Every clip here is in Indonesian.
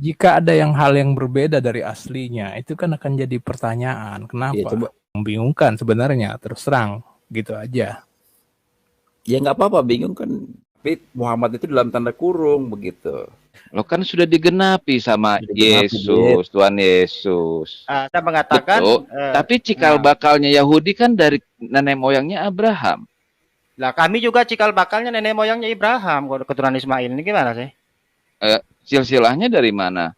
Jika ada hal yang berbeda dari aslinya, itu kan akan jadi pertanyaan. Ya, Kenapa? coba. Membingungkan sebenarnya, terus terang. Gitu aja. Ya nggak apa-apa, bingung kan. Tapi Muhammad itu dalam tanda kurung begitu. Lo kan sudah digenapi sama Digenapi, Yesus, Tuhan Yesus. Saya mengatakan, Betul. Tapi cikal bakalnya Yahudi kan dari nenek moyangnya Abraham. lah kami juga cikal bakalnya nenek moyangnya Ibrahim, keturunan Ismail. Ini gimana sih? Silsilahnya dari mana?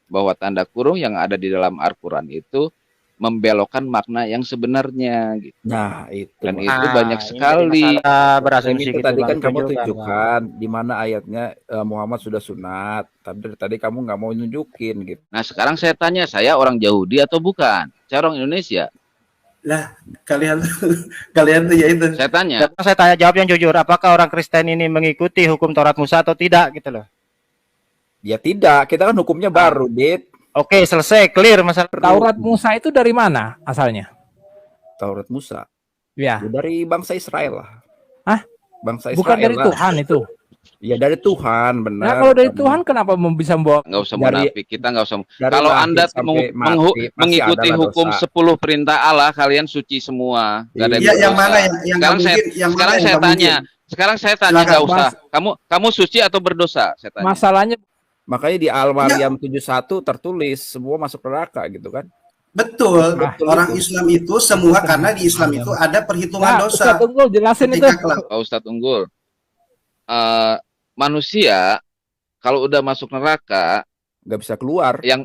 Bahwa tanda kurung yang ada di dalam Al-Quran itu membelokkan makna yang sebenarnya gitu. Nah, itu. Dan itu banyak sekali. Berasumsi Itu gitu, tadi Bang. kan kamu Juga, tunjukkan di mana ayatnya Muhammad sudah sunat. Tadi kamu nggak mau nunjukin gitu. Nah, sekarang saya tanya, saya orang Yahudi atau bukan? Saya orang Indonesia. Lah, kalian tuh ya itu. Saya tanya. Saya tanya jawab yang jujur, apakah orang Kristen ini mengikuti hukum Taurat Musa atau tidak gitu loh. Ya tidak, kita kan hukumnya baru, Dit. Oke, selesai, clear masalah. Taurat Musa itu dari mana asalnya? Taurat Musa. Ya. Dari bangsa Israel lah. Hah? Bangsa Israel. Bukan dari lah. Tuhan itu. Ya dari Tuhan, benar. Nah, kalau dari Tuhan kenapa bisa membawa? Nggak usah munafik, kita nggak usah. dari Kalau lahir Anda sampai mati, mengikuti adalah hukum dosa. 10 perintah Allah, kalian suci semua. Nggak ada Iya, yang berdosa. mana yang Sekarang saya, mungkin, yang sekarang mana saya yang tanya, mungkin? sekarang saya tanya, Silakan, nggak usah. Mas. Kamu suci atau berdosa? Saya tanya. Masalahnya Makanya di Al-Maryam 71 tertulis semua masuk neraka gitu kan. Betul. Betul Orang itu. Islam itu semua karena di Islam itu ada perhitungan Nah, dosa. Ustaz Unggul jelasin itu. Ketika kelak. Pak Ustadz Unggul, manusia kalau udah masuk neraka Nggak bisa keluar. yang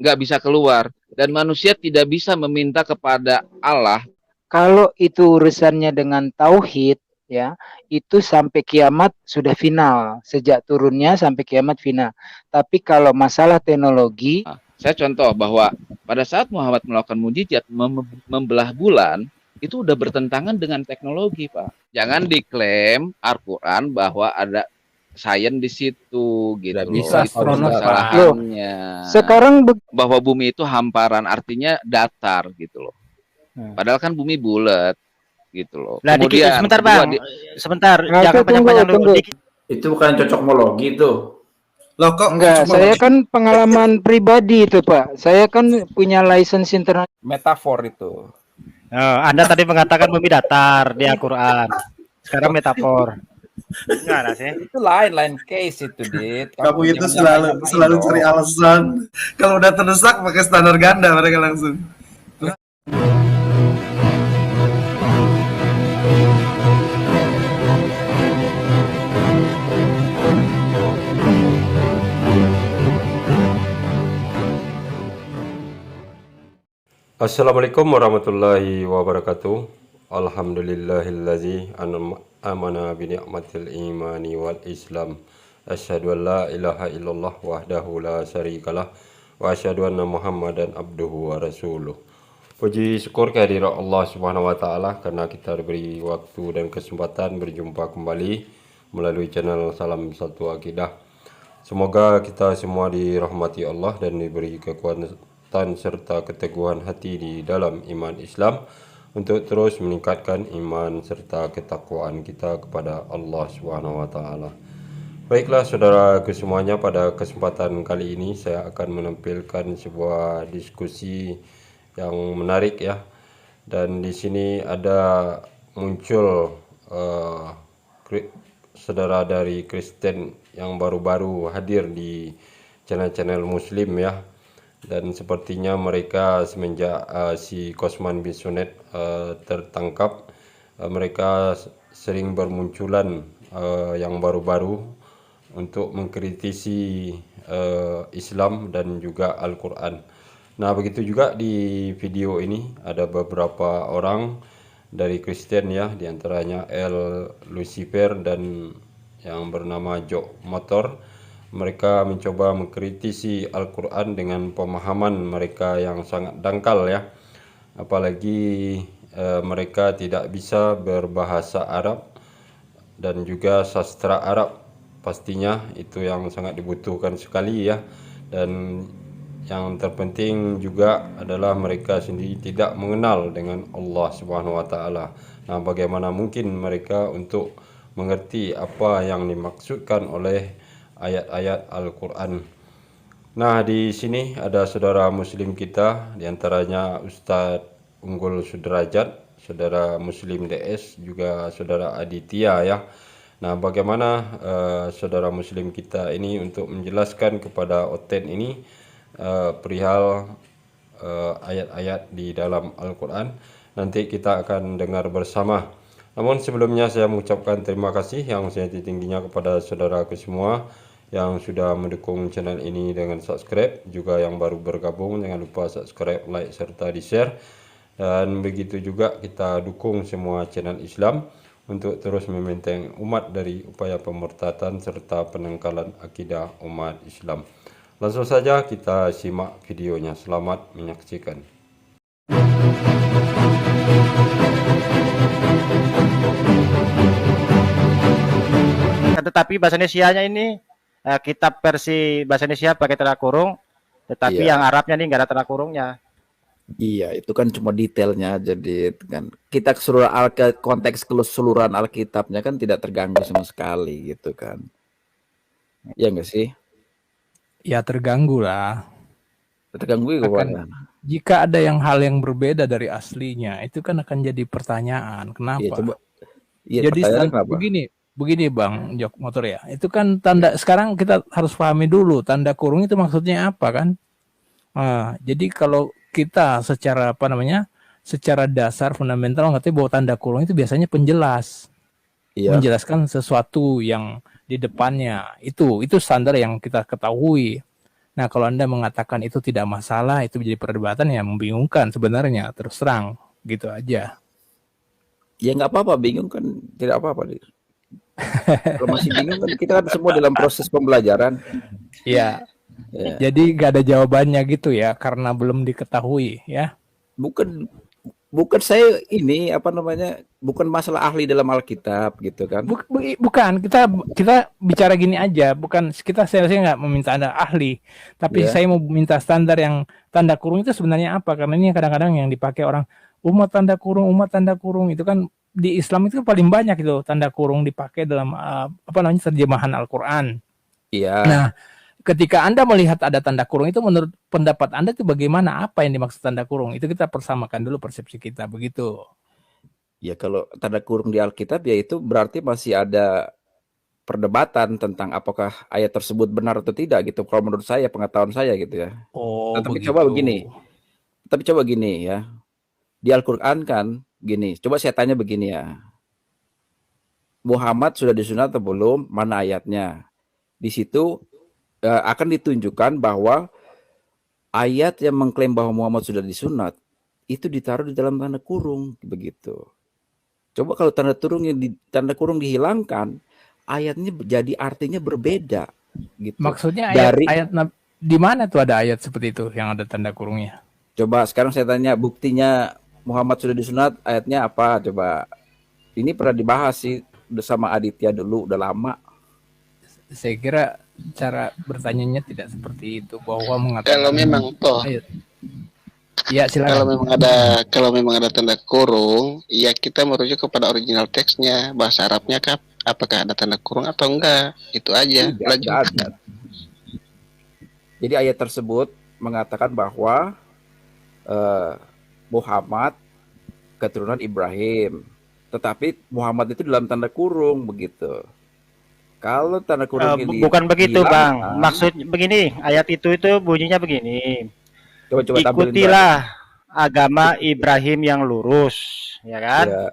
nggak bisa keluar, dan manusia tidak bisa meminta kepada Allah. Kalau itu urusannya dengan tauhid, ya, itu sampai kiamat sudah final. Sejak turunnya sampai kiamat final. Tapi kalau masalah teknologi, Saya contoh bahwa pada saat Muhammad melakukan mujizat membelah bulan, itu udah bertentangan dengan teknologi, Pak. Jangan diklaim Al-Quran bahwa ada sains di situ gitu Nggak loh. bisa, Itu astronot, kesalahannya. sekarang Bahwa bumi itu hamparan, artinya datar gitu loh. Padahal kan bumi bulat gitu loh. Lah, Kemudian sebentar kedua, Bang. Sebentar, Nah, jangan panjang-panjang dulu. Itu bukan cocokmologi itu. Loh kok enggak, cuma saya kan pengalaman pribadi itu, Pak. Saya kan punya license internasional. Metafor itu. Anda tadi mengatakan bumi datar di Al-Quran. Sekarang metafor. Gimana sih? Itu lain case itu, Dit. kamu itu jangan selalu dong. cari alasan. Kalau udah terdesak pakai standar ganda mereka langsung. Assalamualaikum warahmatullahi wabarakatuh. Alhamdulillahillazi amana bi ni'matil imani wal islam. Asyhadu an la ilaha illallah wahdahu la syarikalah wa asyhadu anna Muhammadan abduhu wa rasuluh. Puji syukur kehadirat Allah Subhanahu wa taala karena kita diberi waktu dan kesempatan berjumpa kembali melalui channel Salam Satu Akidah. Semoga kita semua dirahmati Allah dan diberi kekuatan serta keteguhan hati di dalam iman Islam untuk terus meningkatkan iman serta ketakwaan kita kepada Allah Subhanahu wa taala. Baiklah saudaraku semuanya, pada kesempatan kali ini saya akan menampilkan sebuah diskusi yang menarik ya. Dan di sini ada muncul saudara dari Kristen yang baru-baru hadir di channel-channel Muslim ya. Dan sepertinya mereka semenjak si Kosman bin Sunet tertangkap, mereka sering bermunculan yang baru-baru untuk mengkritisi Islam dan juga Al-Quran. Nah begitu juga di video ini ada beberapa orang dari Kristen ya, diantaranya El Lucifer dan yang bernama Joe Motor. Mereka mencoba mengkritisi Al-Quran dengan pemahaman mereka yang sangat dangkal ya. Apalagi mereka tidak bisa berbahasa Arab dan juga sastra Arab. Pastinya itu yang sangat dibutuhkan sekali ya. Dan yang terpenting juga adalah mereka sendiri tidak mengenal dengan Allah Subhanahu wa taala. Nah, bagaimana mungkin mereka untuk mengerti apa yang dimaksudkan oleh ayat-ayat Al-Quran. Nah, di sini ada saudara muslim kita, diantaranya Ustadz Unggul Sudrajat, saudara muslim DS, juga saudara Aditya ya. Nah, bagaimana saudara muslim kita ini untuk menjelaskan kepada Oten ini perihal ayat-ayat di dalam Al-Quran. Nanti kita akan dengar bersama. Namun sebelumnya saya mengucapkan terima kasih yang setinggi-tingginya kepada saudaraku semua yang sudah mendukung channel ini dengan subscribe, juga yang baru bergabung jangan lupa subscribe, like, serta di-share. Dan begitu juga kita dukung semua channel Islam untuk terus membenteng umat dari upaya pemurtadan serta penangkalan akidah umat Islam. Langsung saja kita simak videonya. Selamat menyaksikan. Tetapi bahasa Indonesianya ini kitab versi bahasa Indonesia pakai tanda kurung, tetapi Iya. yang Arabnya ini nggak ada tanda kurungnya. Iya, itu kan cuma detailnya, jadi kan kita keseluruhan konteks keseluruhan Alkitabnya kan tidak terganggu sama sekali gitu kan. Ya enggak sih? Ya terganggu lah. Terganggu Akan gimana? jika ada hal yang berbeda dari aslinya, itu kan akan jadi pertanyaan. Iya, Kenapa? coba. Iya, Jadi pertanyaannya kenapa? begini Bang Jok Motor ya. Itu kan tanda sekarang kita harus pahami dulu tanda kurung itu maksudnya apa kan? Jadi kalau kita secara secara dasar fundamental ngerti bahwa tanda kurung itu biasanya penjelas, Iya. menjelaskan sesuatu yang di depannya. Itu standar yang kita ketahui. Nah, kalau Anda mengatakan itu tidak masalah, itu menjadi perdebatan yang membingungkan sebenarnya, terus terang, gitu aja. Ya nggak apa-apa, bingung kan tidak apa-apa. Kalau masih bingung kan kita kan semua dalam proses pembelajaran. Ya, Ya. jadi nggak ada jawabannya gitu ya, karena belum diketahui ya. Bukan saya ini bukan masalah ahli dalam Alkitab gitu kan. Bukan, kita bicara gini aja, bukan kita saya nggak meminta Anda ahli, tapi Ya. saya mau minta standar yang tanda kurung itu sebenarnya apa? Karena ini kadang-kadang yang dipakai orang umat tanda kurung itu kan di Islam itu paling banyak itu tanda kurung dipakai dalam terjemahan Al-Qur'an. Iya. Nah, ketika Anda melihat ada tanda kurung itu menurut pendapat Anda itu bagaimana? Apa yang dimaksud tanda kurung? Itu kita persamakan dulu persepsi kita begitu. Ya kalau tanda kurung di Alkitab ya itu berarti masih ada perdebatan tentang apakah ayat tersebut benar atau tidak gitu. Kalau menurut saya, pengetahuan saya gitu ya. Oh, Tapi begitu. coba begini ya. Di Al-Qur'an kan gini, coba saya tanya begini ya. Muhammad sudah disunat atau belum? Mana ayatnya? Di situ akan ditunjukkan bahwa ayat yang mengklaim bahwa Muhammad sudah disunat itu ditaruh di dalam tanda kurung begitu. Coba kalau tanda kurung dihilangkan, ayatnya jadi artinya berbeda gitu. Maksudnya Dari ayat di mana tuh ada ayat seperti itu yang ada tanda kurungnya? coba sekarang saya tanya buktinya Muhammad sudah disunat, ayatnya apa? Coba. Ini pernah dibahas sih udah sama Aditya dulu, udah lama. Saya kira cara bertanyanya tidak seperti itu, bahwa mengatakan Kalau memang toh, ayat. Ya, kalau silakan. memang ada tanda kurung, ya kita merujuk kepada original teksnya, bahasa Arabnya apakah ada tanda kurung atau enggak, itu aja. Tidak ada. Jadi ayat tersebut mengatakan bahwa Muhammad keturunan Ibrahim, tetapi Muhammad itu dalam tanda kurung begitu. Kalau tanda kurung ini Bukan begitu, dihilangkan, Bang. Maksud begini, ayat itu bunyinya begini. coba tampilin Ikutilah agama Ibrahim yang lurus, ya kan? Ya,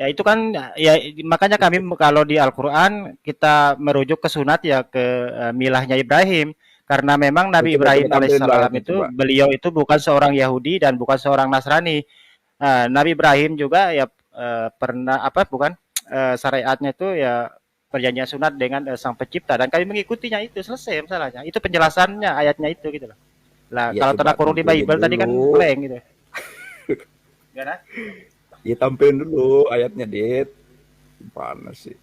Ya itu kan ya makanya kami kalau di Al-Qur'an kita merujuk ke sunat ya ke milahnya Ibrahim, karena memang Nabi coba Ibrahim tampilin alaihissalam ayatnya, itu coba. beliau itu bukan seorang Yahudi dan bukan seorang Nasrani. Nabi Ibrahim juga ya pernah syariatnya itu ya perjanjian sunat dengan Sang Pencipta, dan kami mengikutinya, itu selesai masalahnya. Itu penjelasannya ayatnya itu gitu loh. Lah Ya, kalau coba tanda kurung di tampilin Bible tadi kan dulu. blank gitu. Ya kan? Ya tampilin dulu ayatnya, Dit. Mana sih?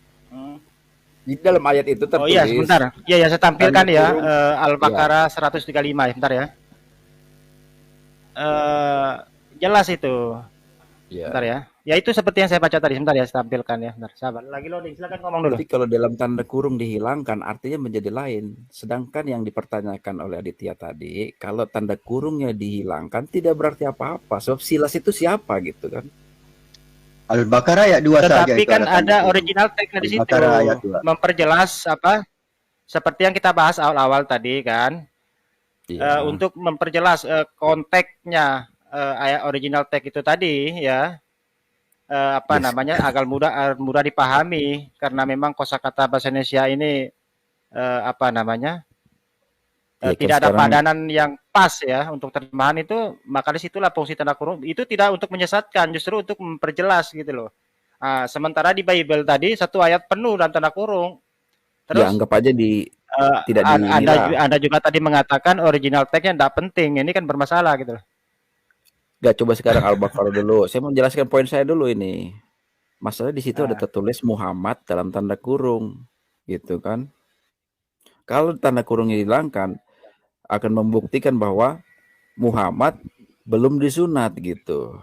Di dalam ayat itu tertulis. Oh iya, sebentar. Iya ya, saya tampilkan tanda ya kurung. Al-Baqarah 135, sebentar ya. Jelas itu. Ya. Bentar ya. Ya itu seperti yang saya baca tadi. Sebentar ya, saya tampilkan ya. Bentar, sabar. Lagi loading. Silakan ngomong dulu. Tapi kalau dalam tanda kurung dihilangkan artinya menjadi lain. Sedangkan yang dipertanyakan oleh Aditya tadi, kalau tanda kurungnya dihilangkan tidak berarti apa-apa. Sebab silas itu siapa gitu kan? Al-Baqarah ayat 2 saja Tetapi itu kan tanda ada kurung. original text-nya di situ. Al-Baqarah ayat 2. Memperjelas apa? Seperti yang kita bahas awal-awal tadi kan. Iya. Untuk memperjelas konteksnya ayat original text itu tadi ya. Apa Yes. namanya agar mudah dipahami karena memang kosakata bahasa Indonesia ini apa namanya Ya, kan tidak ada sekarang padanan yang pas ya untuk terjemahan itu, maka disitulah fungsi tanda kurung itu tidak untuk menyesatkan, justru untuk memperjelas gitu loh. Sementara di Bible tadi satu ayat penuh dan tanda kurung. ya Terus anggap aja tidak Anda juga tadi mengatakan original text-nya tidak penting, ini kan bermasalah gitu loh. Gak, coba sekarang Al-Baqarah dulu. Saya mau menjelaskan poin saya dulu ini. Masalah di situ ada tertulis Muhammad dalam tanda kurung, gitu kan? Kalau tanda kurungnya dihilangkan, akan membuktikan bahwa Muhammad belum disunat gitu.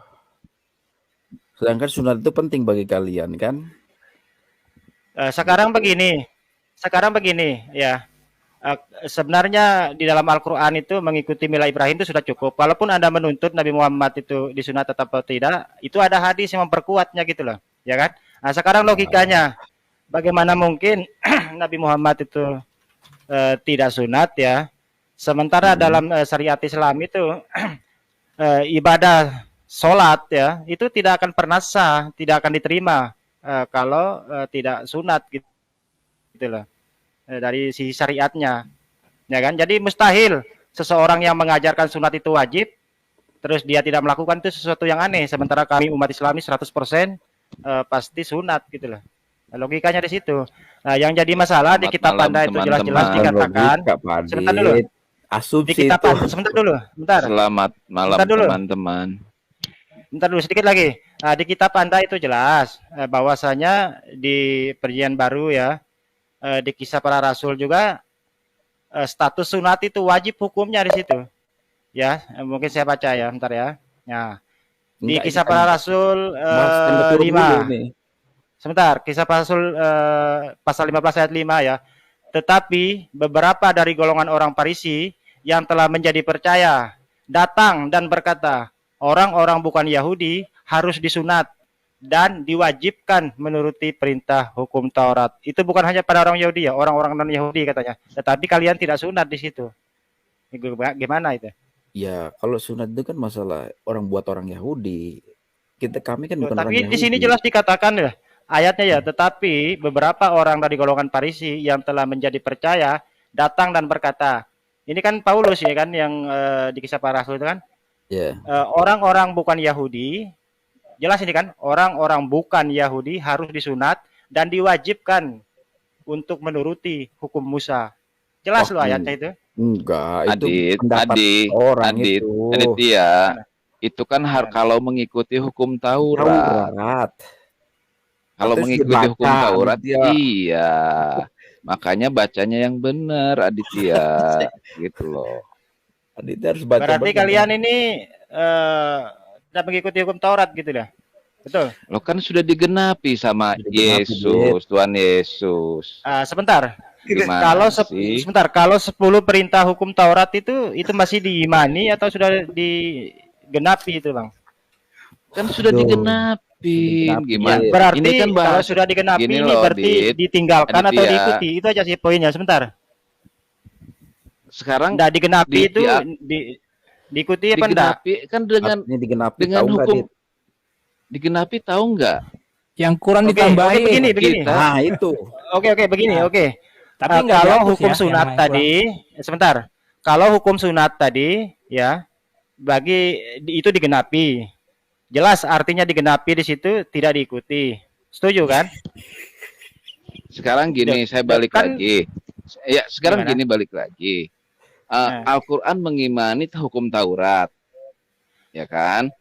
Sedangkan sunat itu penting bagi kalian kan? Sekarang begini ya. Sebenarnya di dalam Al-Quran itu mengikuti mila Ibrahim itu sudah cukup. Walaupun Anda menuntut Nabi Muhammad itu disunat atau tidak, itu ada hadis yang memperkuatnya gitu loh, ya kan? Nah, sekarang logikanya, bagaimana mungkin Nabi Muhammad itu tidak sunat ya? Sementara dalam syariat Islam itu ibadah sholat ya, itu tidak akan pernah sah, tidak akan diterima kalau tidak sunat gitu loh. Dari sisi syariatnya, ya kan? Jadi mustahil seseorang yang mengajarkan sunat itu wajib, terus dia tidak melakukan itu sesuatu yang aneh. Sementara kami umat Islami 100% pasti sunat gitu loh. Nah, logikanya di situ. Nah, yang jadi masalah di kitab Anda itu jelas-jelas dikatakan. Sebentar dulu. Asumsi Di kitab itu. Anda, sebentar dulu. Bentar. Selamat malam teman-teman. Bentar dulu sedikit lagi. Nah, di kitab Anda itu jelas bahwasanya di Perjanjian Baru ya. Di Kisah Para Rasul juga status sunat itu wajib hukumnya di situ. Ya, mungkin saya baca ya, bentar ya. Nah, di Kisah Para Rasul 5. Sebentar, Kisah Para Rasul pasal 15 ayat 5 ya. Tetapi beberapa dari golongan orang Farisi yang telah menjadi percaya datang dan berkata, orang-orang bukan Yahudi harus disunat dan diwajibkan menuruti perintah hukum Taurat. Itu bukan hanya pada orang Yahudi ya, orang-orang non-Yahudi katanya. Tetapi kalian tidak sunat di situ. Gimana itu? Ya, kalau sunat itu kan masalah orang buat orang Yahudi. Kami kan bukan orang Tapi Yahudi. di sini jelas dikatakan ya, ayatnya ya, tetapi beberapa orang dari golongan Farisi yang telah menjadi percaya datang dan berkata, ini kan Paulus ya kan yang di Kisah Para Rasul itu kan. Ya. Orang-orang bukan Yahudi, jelas ini kan, orang-orang bukan Yahudi harus disunat dan diwajibkan untuk menuruti hukum Musa. Jelas loh ayatnya itu. Enggak, itu pendapat orang itu. Aditya, itu kan kalau mengikuti hukum Taurat. Kalau mengikuti hukum Taurat, iya. Makanya bacanya yang benar, Aditya. Gitu loh. Aditya harus baca. Berarti kalian ini tidak mengikuti hukum Taurat gitu dah. Betul. Lo kan sudah digenapi sama Yesus, Tuhan Yesus. Sebentar. Gimana kalau sih? sebentar, kalau 10 perintah hukum Taurat itu masih diimani atau sudah digenapi itu, Bang? Kan sudah digenapi. Gimana? Ya, berarti ini kan kalau sudah digenapi ini berarti ditinggalkan atau diikuti. Itu aja sih poinnya. Sebentar. Sekarang nggak digenapi itu diikuti apa enggak? Kan dengan hukum digenapi tahu enggak? Yang kurang ditambahin. Begini. Nah, itu. Oke, begini. Tapi kalau hukum sunat tadi, sebentar. Kalau hukum sunat tadi, ya, bagi itu digenapi. Jelas artinya digenapi di situ tidak diikuti. Setuju kan? Sekarang gini, saya balik lagi. Ya, sekarang gini balik lagi. Al-Quran mengimani hukum Taurat, ya kan?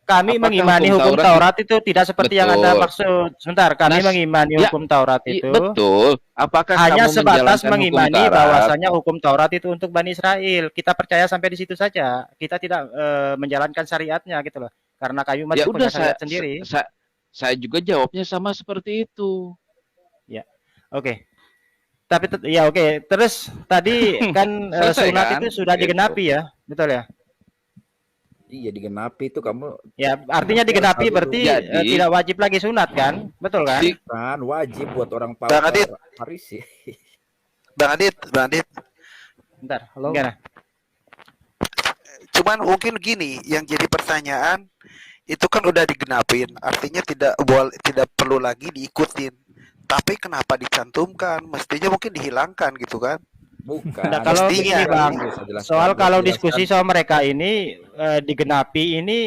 Kami mengimani hukum Taurat itu tidak seperti yang Anda maksud. Sebentar, kami mengimani hukum Taurat itu. Betul. Apakah hanya kamu sebatas mengimani bahwasanya hukum Taurat itu untuk Bani Israel. Kita percaya sampai di situ saja. Kita tidak menjalankan syariatnya gitu loh. Karena kami masih punya syariat sendiri. saya juga jawabnya sama seperti itu. Ya, oke. Tapi ya oke. Terus tadi kan Selesai sunat kan? itu sudah Gitu. digenapi ya, betul ya? Iya digenapi itu kamu Ya, artinya digenapi berarti Jadi- tidak wajib lagi sunat kan? Betul kan? Di- kan wajib buat orang Bang Adit. Farisi. Bang Adit, Bentar. Halo. Gimana? cuman mungkin gini, yang jadi pertanyaan itu kan udah digenapin, artinya tidak perlu lagi diikutin. Tapi kenapa dicantumkan? Mestinya mungkin dihilangkan gitu kan? Bukan. Nah, kalau Mestinya. begini Bang, Bisa jelaskan, soal bisa kalau jelaskan. diskusi soal mereka ini digenapi ini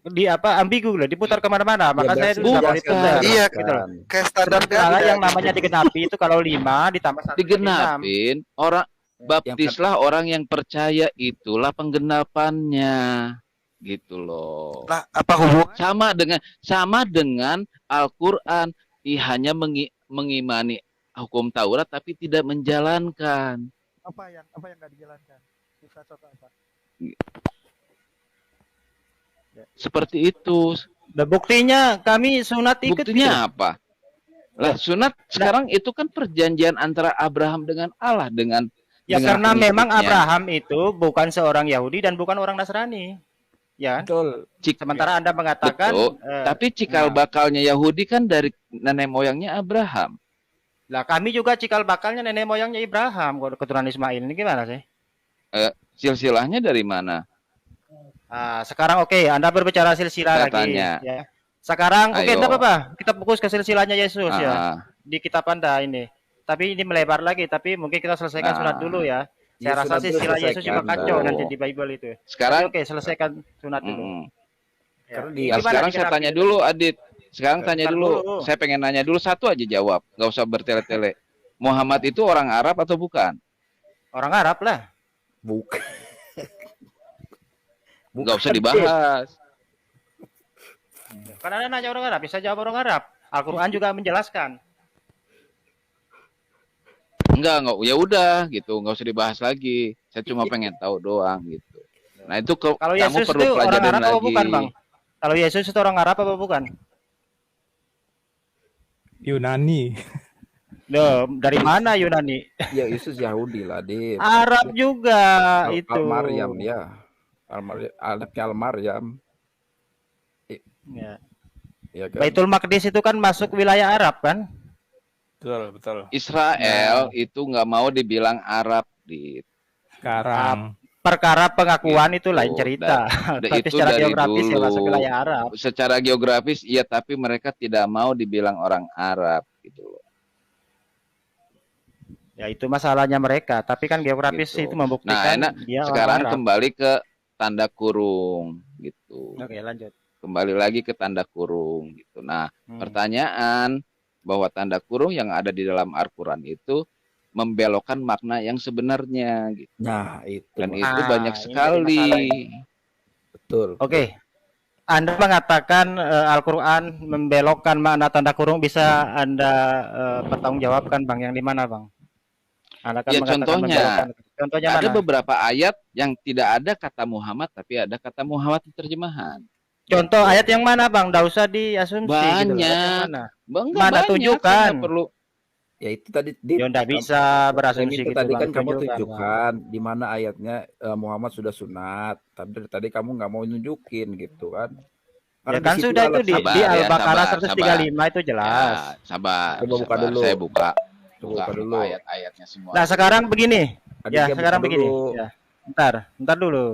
di apa ambigu loh, diputar kemana-mana. Maka saya berarti dulu bukan. dapat itu Iya, gitu loh. Kayak standar Sementara ganda yang gitu. namanya digenapi itu kalau 5 ditambah 1 Digenapin orang baptislah orang yang percaya, itulah penggenapannya. Gitu loh. Lah, apa hubungan? Sama dengan Al-Qur'an, hanya mengimani hukum Taurat tapi tidak menjalankan. Apa yang nggak dijalankan? Bisa contoh apa? Seperti itu. Dan buktinya kami sunat ikut gitu. Buktinya apa? Lah sunat sekarang itu kan perjanjian antara Abraham dengan Allah dengan Ya dengan karena memang pengikutnya. Abraham itu bukan seorang Yahudi dan bukan orang Nasrani. Ya kan? Betul. Sementara Anda mengatakan Betul. Tapi cikal nah. bakalnya Yahudi kan dari nenek moyangnya Abraham. Lah kami juga cikal bakalnya nenek moyangnya Ibrahim, keturunan Ismail. Ini gimana sih? Silsilahnya dari mana? Sekarang oke, Anda berbicara silsilah Katanya. lagi ya. Sekarang oke, Ayo. enggak apa-apa. Kita fokus ke silsilahnya Yesus ya. Ah, Di kitab Anda ini. Tapi ini melebar lagi, tapi mungkin kita selesaikan sunat dulu ya. Saya Ya, rasa sunat dulu silsilah Yesus juga selesaikan. kacau Oh. nanti di Bible itu. Sekarang Tapi oke, selesaikan sunat dulu. mm-mm. Ya. Karena Ini Nah, gimana sekarang saya digenapi tanya itu? dulu Adit. Sekarang tanya Bentar dulu. dulu. Saya pengen nanya dulu satu aja jawab. Gak usah bertele-tele. Muhammad itu orang Arab atau bukan? Orang Arab lah. Bukan. Gak usah dibahas. Kan Anda nanya orang Arab, bisa jawab orang Arab. Al-Quran juga menjelaskan. Enggak, ya udah gitu, nggak usah dibahas lagi. Saya cuma pengen tahu doang gitu. Nah itu Kalau kamu Yesus perlu itu orang pelajarin Arab apa lagi. bukan, Bang? Kalau Yesus itu orang Arab apa bukan? Yunani. Loh, dari mana Yunani? Ya Yesus Yahudi lah, Dit. Arab juga itu. Al-Maryam ya. Anaknya Al-Maryam. Ya. Ya kan? Baitul Maqdis itu kan masuk wilayah Arab kan? Betul, betul. Israel itu nggak mau dibilang Arab di Sekarang. Perkara pengakuan itu lain Itu, cerita. Tapi itu secara dari geografis ya dulu. masuk wilayah Arab. Secara geografis iya, tapi mereka tidak mau dibilang orang Arab gitu loh. Ya itu masalahnya mereka. Tapi kan geografis Gitu. itu membuktikan Nah, dia sekarang orang Arab. kembali ke tanda kurung gitu. Oke, lanjut. Kembali lagi ke tanda kurung gitu. Nah, pertanyaan bahwa tanda kurung yang ada di dalam Al-Qur'an itu membelokkan makna yang sebenarnya gitu. Nah, itu. Dan Mas. itu Ah, banyak ini jadi sekali. masalah. Betul. Oke. Anda mengatakan Al-Qur'an membelokkan makna tanda kurung, bisa Anda pertanggungjawabkan Bang, yang di mana Bang? Anda kan Ya, mengatakan contohnya, membelokkan. Contohnya Ada mana? beberapa ayat yang tidak ada kata Muhammad tapi ada kata Muhammad di terjemahan. Contoh ayat yang mana Bang? Nggak usah diasumsi gitu loh. Ayat yang Banyak. mana? Enggak Mana banyak, tunjukkan? saya nggak perlu. Ya itu tadi Dit. Ya nggak bisa berasumsi Itu gitu tadi Bang. kan kamu Tunjukkan, Bang. tunjukkan di mana ayatnya Muhammad sudah sunat. Tapi dari tadi kamu nggak mau nunjukin gitu kan. Ya di kan situ sudah itu di, Sabar di ya, Al-Baqarah sabar, 135 itu jelas. Ya, sabar. Coba buka sabar. dulu. Saya buka. Buka dulu. ayat-ayatnya semua. Nah sekarang begini, Aditya ya sekarang buka begini, dulu. ya. Bentar dulu.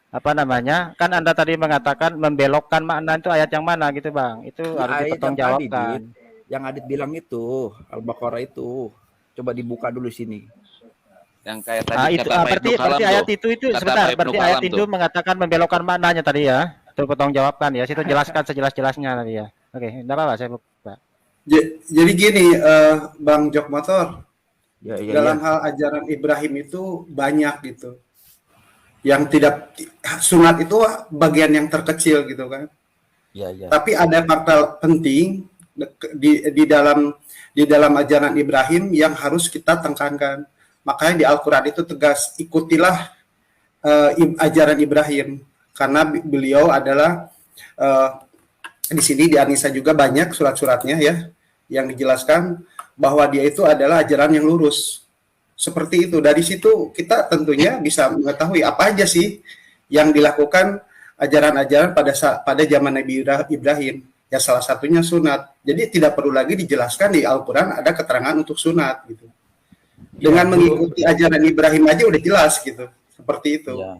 Apa namanya? Kan Anda tadi mengatakan membelokkan makna itu ayat yang mana gitu Bang? Itu Ya, harus ayat yang dipertanggungjawabkan. Yang Adit bilang itu Al-Baqarah itu. Coba dibuka dulu sini. Yang kayak tadi Ah itu kata Pak berarti Ibnu Kalam ayat tuh. itu Kata sebentar, Pak Ibnu berarti ayat Kalam itu tuh. mengatakan membelokkan maknanya tadi ya. Itu pertanggungjawabkan ya. Situ jelaskan sejelas-jelasnya tadi ya. Oke, enggak apa-apa saya buka. Jadi gini, Bang Jok Motor, Ya, ya, dalam ya. hal ajaran Ibrahim itu banyak gitu. Yang tidak sunat itu bagian yang terkecil gitu kan. Ya, ya. Tapi ada fakta penting di dalam ajaran Ibrahim yang harus kita tekankan. Makanya di Al-Qur'an itu tegas, ikutilah ajaran Ibrahim karena beliau adalah di sini di Anissa juga banyak surat-suratnya ya yang dijelaskan bahwa dia itu adalah ajaran yang lurus. Seperti itu. Dari situ kita tentunya bisa mengetahui apa aja sih yang dilakukan ajaran-ajaran pada zaman Nabi Ibrahim. Ya salah satunya sunat. Jadi tidak perlu lagi dijelaskan di Al-Qur'an ada keterangan untuk sunat gitu. Dengan mengikuti ajaran Ibrahim aja udah jelas gitu. Seperti itu. Ya.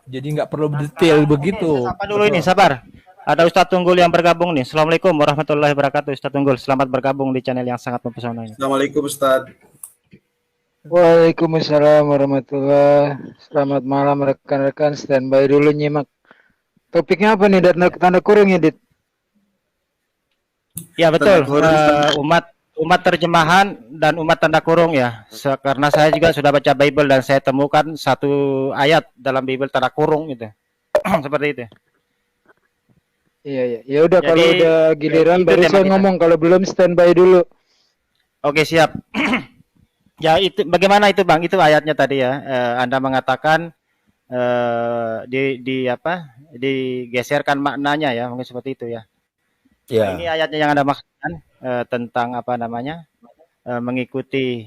Jadi nggak perlu detail begitu. Sapa dulu ini, sabar. Ada Ustadz Tunggul yang bergabung nih. Assalamualaikum warahmatullahi wabarakatuh. Ustadz Tunggul, selamat bergabung di channel yang sangat mempesona ini. Assalamualaikum Ustaz. Waalaikumsalam warahmatullahi. Selamat malam rekan-rekan. Standby dulu nyimak. Topiknya apa nih? Tanda kurung ya, Dit? Ya betul. Tanda kurung, Umat terjemahan dan umat tanda kurung ya. Karena saya juga sudah baca Bible dan saya temukan satu ayat dalam Bible tanda kurung gitu. Seperti itu. Iya, iya. Ya udah, Jadi, kalau udah giliran itu baru tema saya kita. ngomong, kalau belum standby dulu. Oke, siap. Ya itu bagaimana itu Bang? Itu ayatnya tadi ya. Anda mengatakan digeserkan maknanya ya, mungkin seperti itu ya. Ya. Ini ayatnya yang Anda maksudkan tentang apa namanya? Mengikuti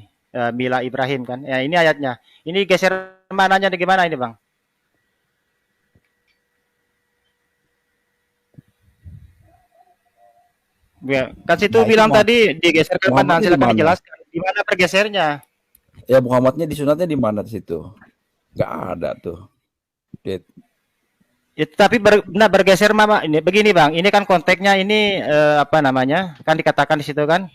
mila Ibrahim kan. Ya, ini ayatnya. Ini geser maknanya di gimana ini, Bang? Ya, kan situ Nah, itu bilang Muhammad- tadi digeserkan Muhammadnya mana, di silakan mana? dijelaskan. Di mana bergesernya? Ya Muhammadnya disunatnya di mana di situ? Nggak ada tuh. Dit. Itu tapi bergeser mama ini begini Bang, ini kan konteksnya ini apa namanya? Kan dikatakan di situ kan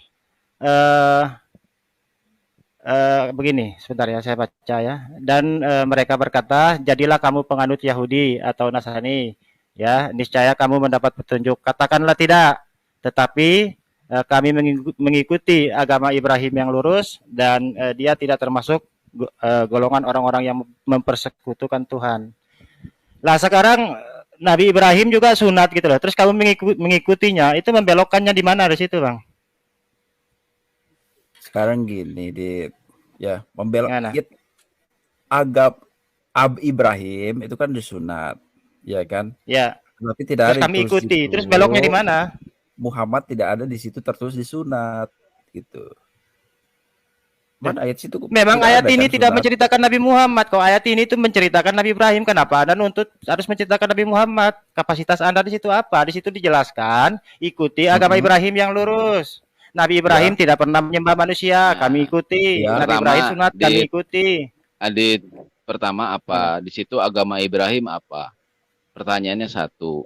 begini, sebentar ya saya baca ya. Dan mereka berkata, "Jadilah kamu penganut Yahudi atau Nasrani, ya, niscaya kamu mendapat petunjuk." Katakanlah tidak, tetapi kami mengikuti agama Ibrahim yang lurus dan dia tidak termasuk golongan orang-orang yang mempersekutukan Tuhan. Lah sekarang Nabi Ibrahim juga sunat gitu loh. Terus kamu mengikutinya, itu membelokkannya di mana di situ, Bang? Sekarang gini, Dit. Ya, Gimana? Ibrahim itu kan disunat, ya kan? Ya. Tapi tidak Terus ada kami ditulis ikuti. situ. Terus beloknya di mana? Muhammad tidak ada di situ tertulis disunat, gitu. Mana ayat situ? Memang tidak ayat ada ini kan tidak sunat? menceritakan Nabi Muhammad. Kok ayat ini itu menceritakan Nabi Ibrahim, kenapa Anda nuntut harus menceritakan Nabi Muhammad? Kapasitas Anda di situ apa? Di situ dijelaskan, ikuti agama Ibrahim yang lurus. Nabi Ibrahim tidak pernah menyembah manusia, Nah, kami ikuti. ya. Nabi Pertama, Ibrahim sunat, kami Dit. ikuti. Adit, pertama apa? Di situ agama Ibrahim apa? Pertanyaannya satu.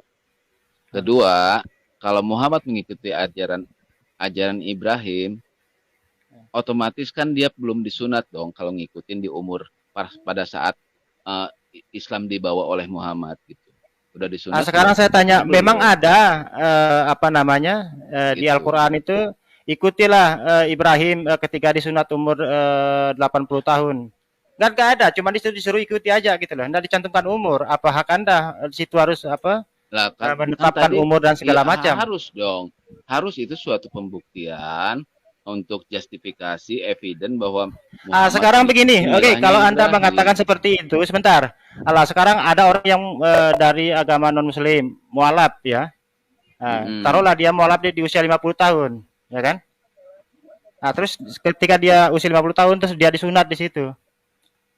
Kedua, kalau Muhammad mengikuti ajaran Ibrahim, otomatis kan dia belum disunat dong kalau ngikutin di umur pada saat Islam dibawa oleh Muhammad gitu. Udah disunat. Nah, sekarang saya tanya, belum? memang ada apa namanya di Gitu. Al-Quran itu ikutilah Ibrahim ketika disunat umur 80 tahun. Nggak ada, cuma disuruh ikuti aja gitu loh. Nggak dicantumkan umur. Apa hak Anda di situ harus apa Lah, menetapkan tadi, umur dan segala ya, macam? harus dong. Harus itu suatu pembuktian untuk justifikasi evidence bahwa Muhammad Sekarang begini, mengikuti oke, milahnya kalau Anda Ibrahim. mengatakan seperti itu, sebentar. Sekarang ada orang yang dari agama non-muslim, mualaf ya. Taruhlah dia mualaf di usia 50 tahun, ya kan? Nah, terus ketika dia usia 50 tahun terus dia disunat di situ.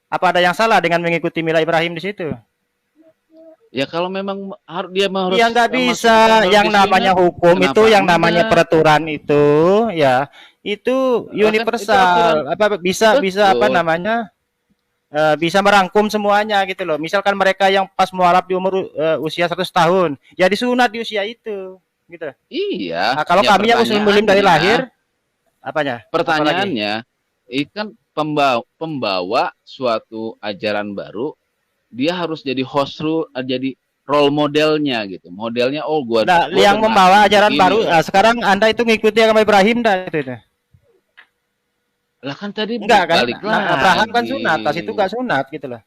Apa ada yang salah dengan mengikuti milah Ibrahim di situ? Ya kalau memang dia harus Ya nggak bisa. harus Yang disunat, namanya hukum kenapa itu, yang namanya enggak? peraturan itu, ya itu universal. Apa bisa apa Betul. namanya? Bisa merangkum semuanya gitu loh. Misalkan mereka yang pas mualaf di umur usia 100 tahun, ya disunat di usia itu, gitu. Iya. Nah, kalau ya kami yang muslim dari lahir, apanya? Pertanyaannya, ikan pembawa suatu ajaran baru, dia harus jadi jadi role modelnya gitu. Modelnya gua Yang membawa ajaran begini. baru. Sekarang Anda itu ngikuti agama Ibrahim dah itu. Lah kan tadi Enggak kan? balik lagi. Abraham kan sunat, tas itu enggak sunat gitu loh.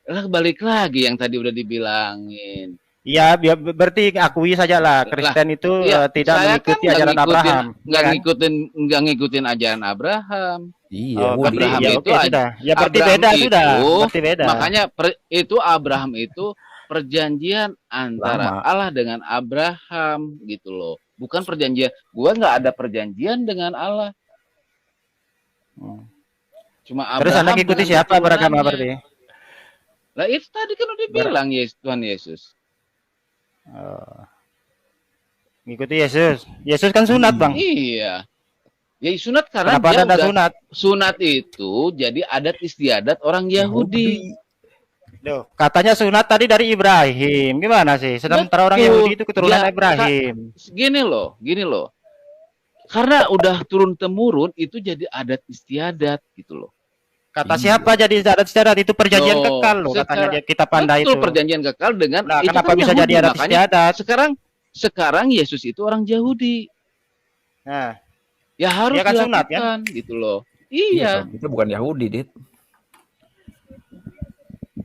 Lah balik lagi yang tadi udah dibilangin. Ya, berarti akui saja lah Kristen itu Ya, tidak saya mengikuti kan ajaran Abraham. nggak ngikutin ajaran Abraham. Iya, Oh, berarti Abraham ya itu oke sudah. Ya berarti Abraham beda sudah. itu, Berarti beda. Makanya itu Abraham itu perjanjian antara Lama. Allah dengan Abraham gitu loh. Bukan perjanjian. Gua nggak ada perjanjian dengan Allah. Cuma Terus Anda Abraham ngikuti dengan siapa beragama keturunannya. berarti? Lah itu tadi kan udah bilang Tuhan Yesus. Oh. Ngikuti Yesus. Yesus kan sunat, Bang. Iya. Ya sunat karena Kenapa dia Anda udah sunat? sunat itu jadi adat istiadat orang Yahudi. Loh, katanya sunat tadi dari Ibrahim. Gimana sih? Sementara orang Betul. Yahudi itu keturunan Ya, Ibrahim. Gini loh. Karena udah turun temurun itu jadi adat istiadat gitu loh. Kata siapa jadi adat istiadat? Itu perjanjian Loh, kekal loh katanya kita pandai betul itu. perjanjian kekal dengan Nah, itu kenapa kan bisa Yahudi, jadi adat makanya istiadat? sekarang Yesus itu orang Yahudi. Nah, Ya harus dia kan sunat dilakukan kan? gitu loh. Iya, Iya. kita bukan Yahudi, Dit.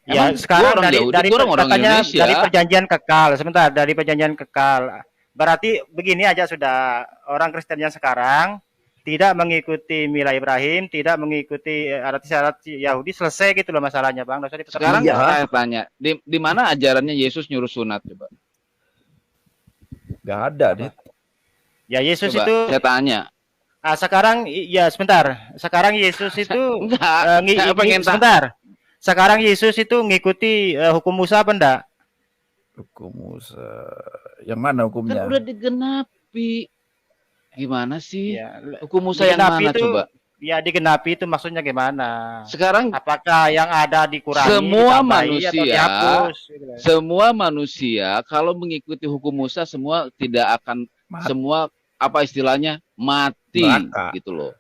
Ya, Emang sekarang gua orang Yahudi, gua orang katanya Indonesia. dari perjanjian kekal. Sebentar, dari perjanjian kekal. Berarti begini aja sudah, orang Kristen yang sekarang tidak mengikuti mila Ibrahim, tidak mengikuti adat istiadat Yahudi, selesai gitu loh masalahnya, Bang. Nggak usah dipertentangkan. Sekarang Iya. saya tanya, di mana ajarannya Yesus nyuruh sunat coba? Gak ada, Dit. Ya Yesus Coba itu saya tanya. sekarang ya sebentar. Sekarang Yesus itu Enggak, saya pengen sebentar. Sekarang Yesus itu ngikuti hukum Musa apa enggak? Hukum Musa. Yang mana hukumnya? Kan udah digenapi. Gimana sih? Ya, Hukum Musa yang digenapi mana itu, coba? ya digenapi itu maksudnya gimana? Sekarang Apakah yang ada dikurangi, semua ditambahi, atau manusia, dihapus? Gitu loh. semua manusia kalau mengikuti hukum Musa semua tidak akan semua apa istilahnya mati Neraka. gitu loh.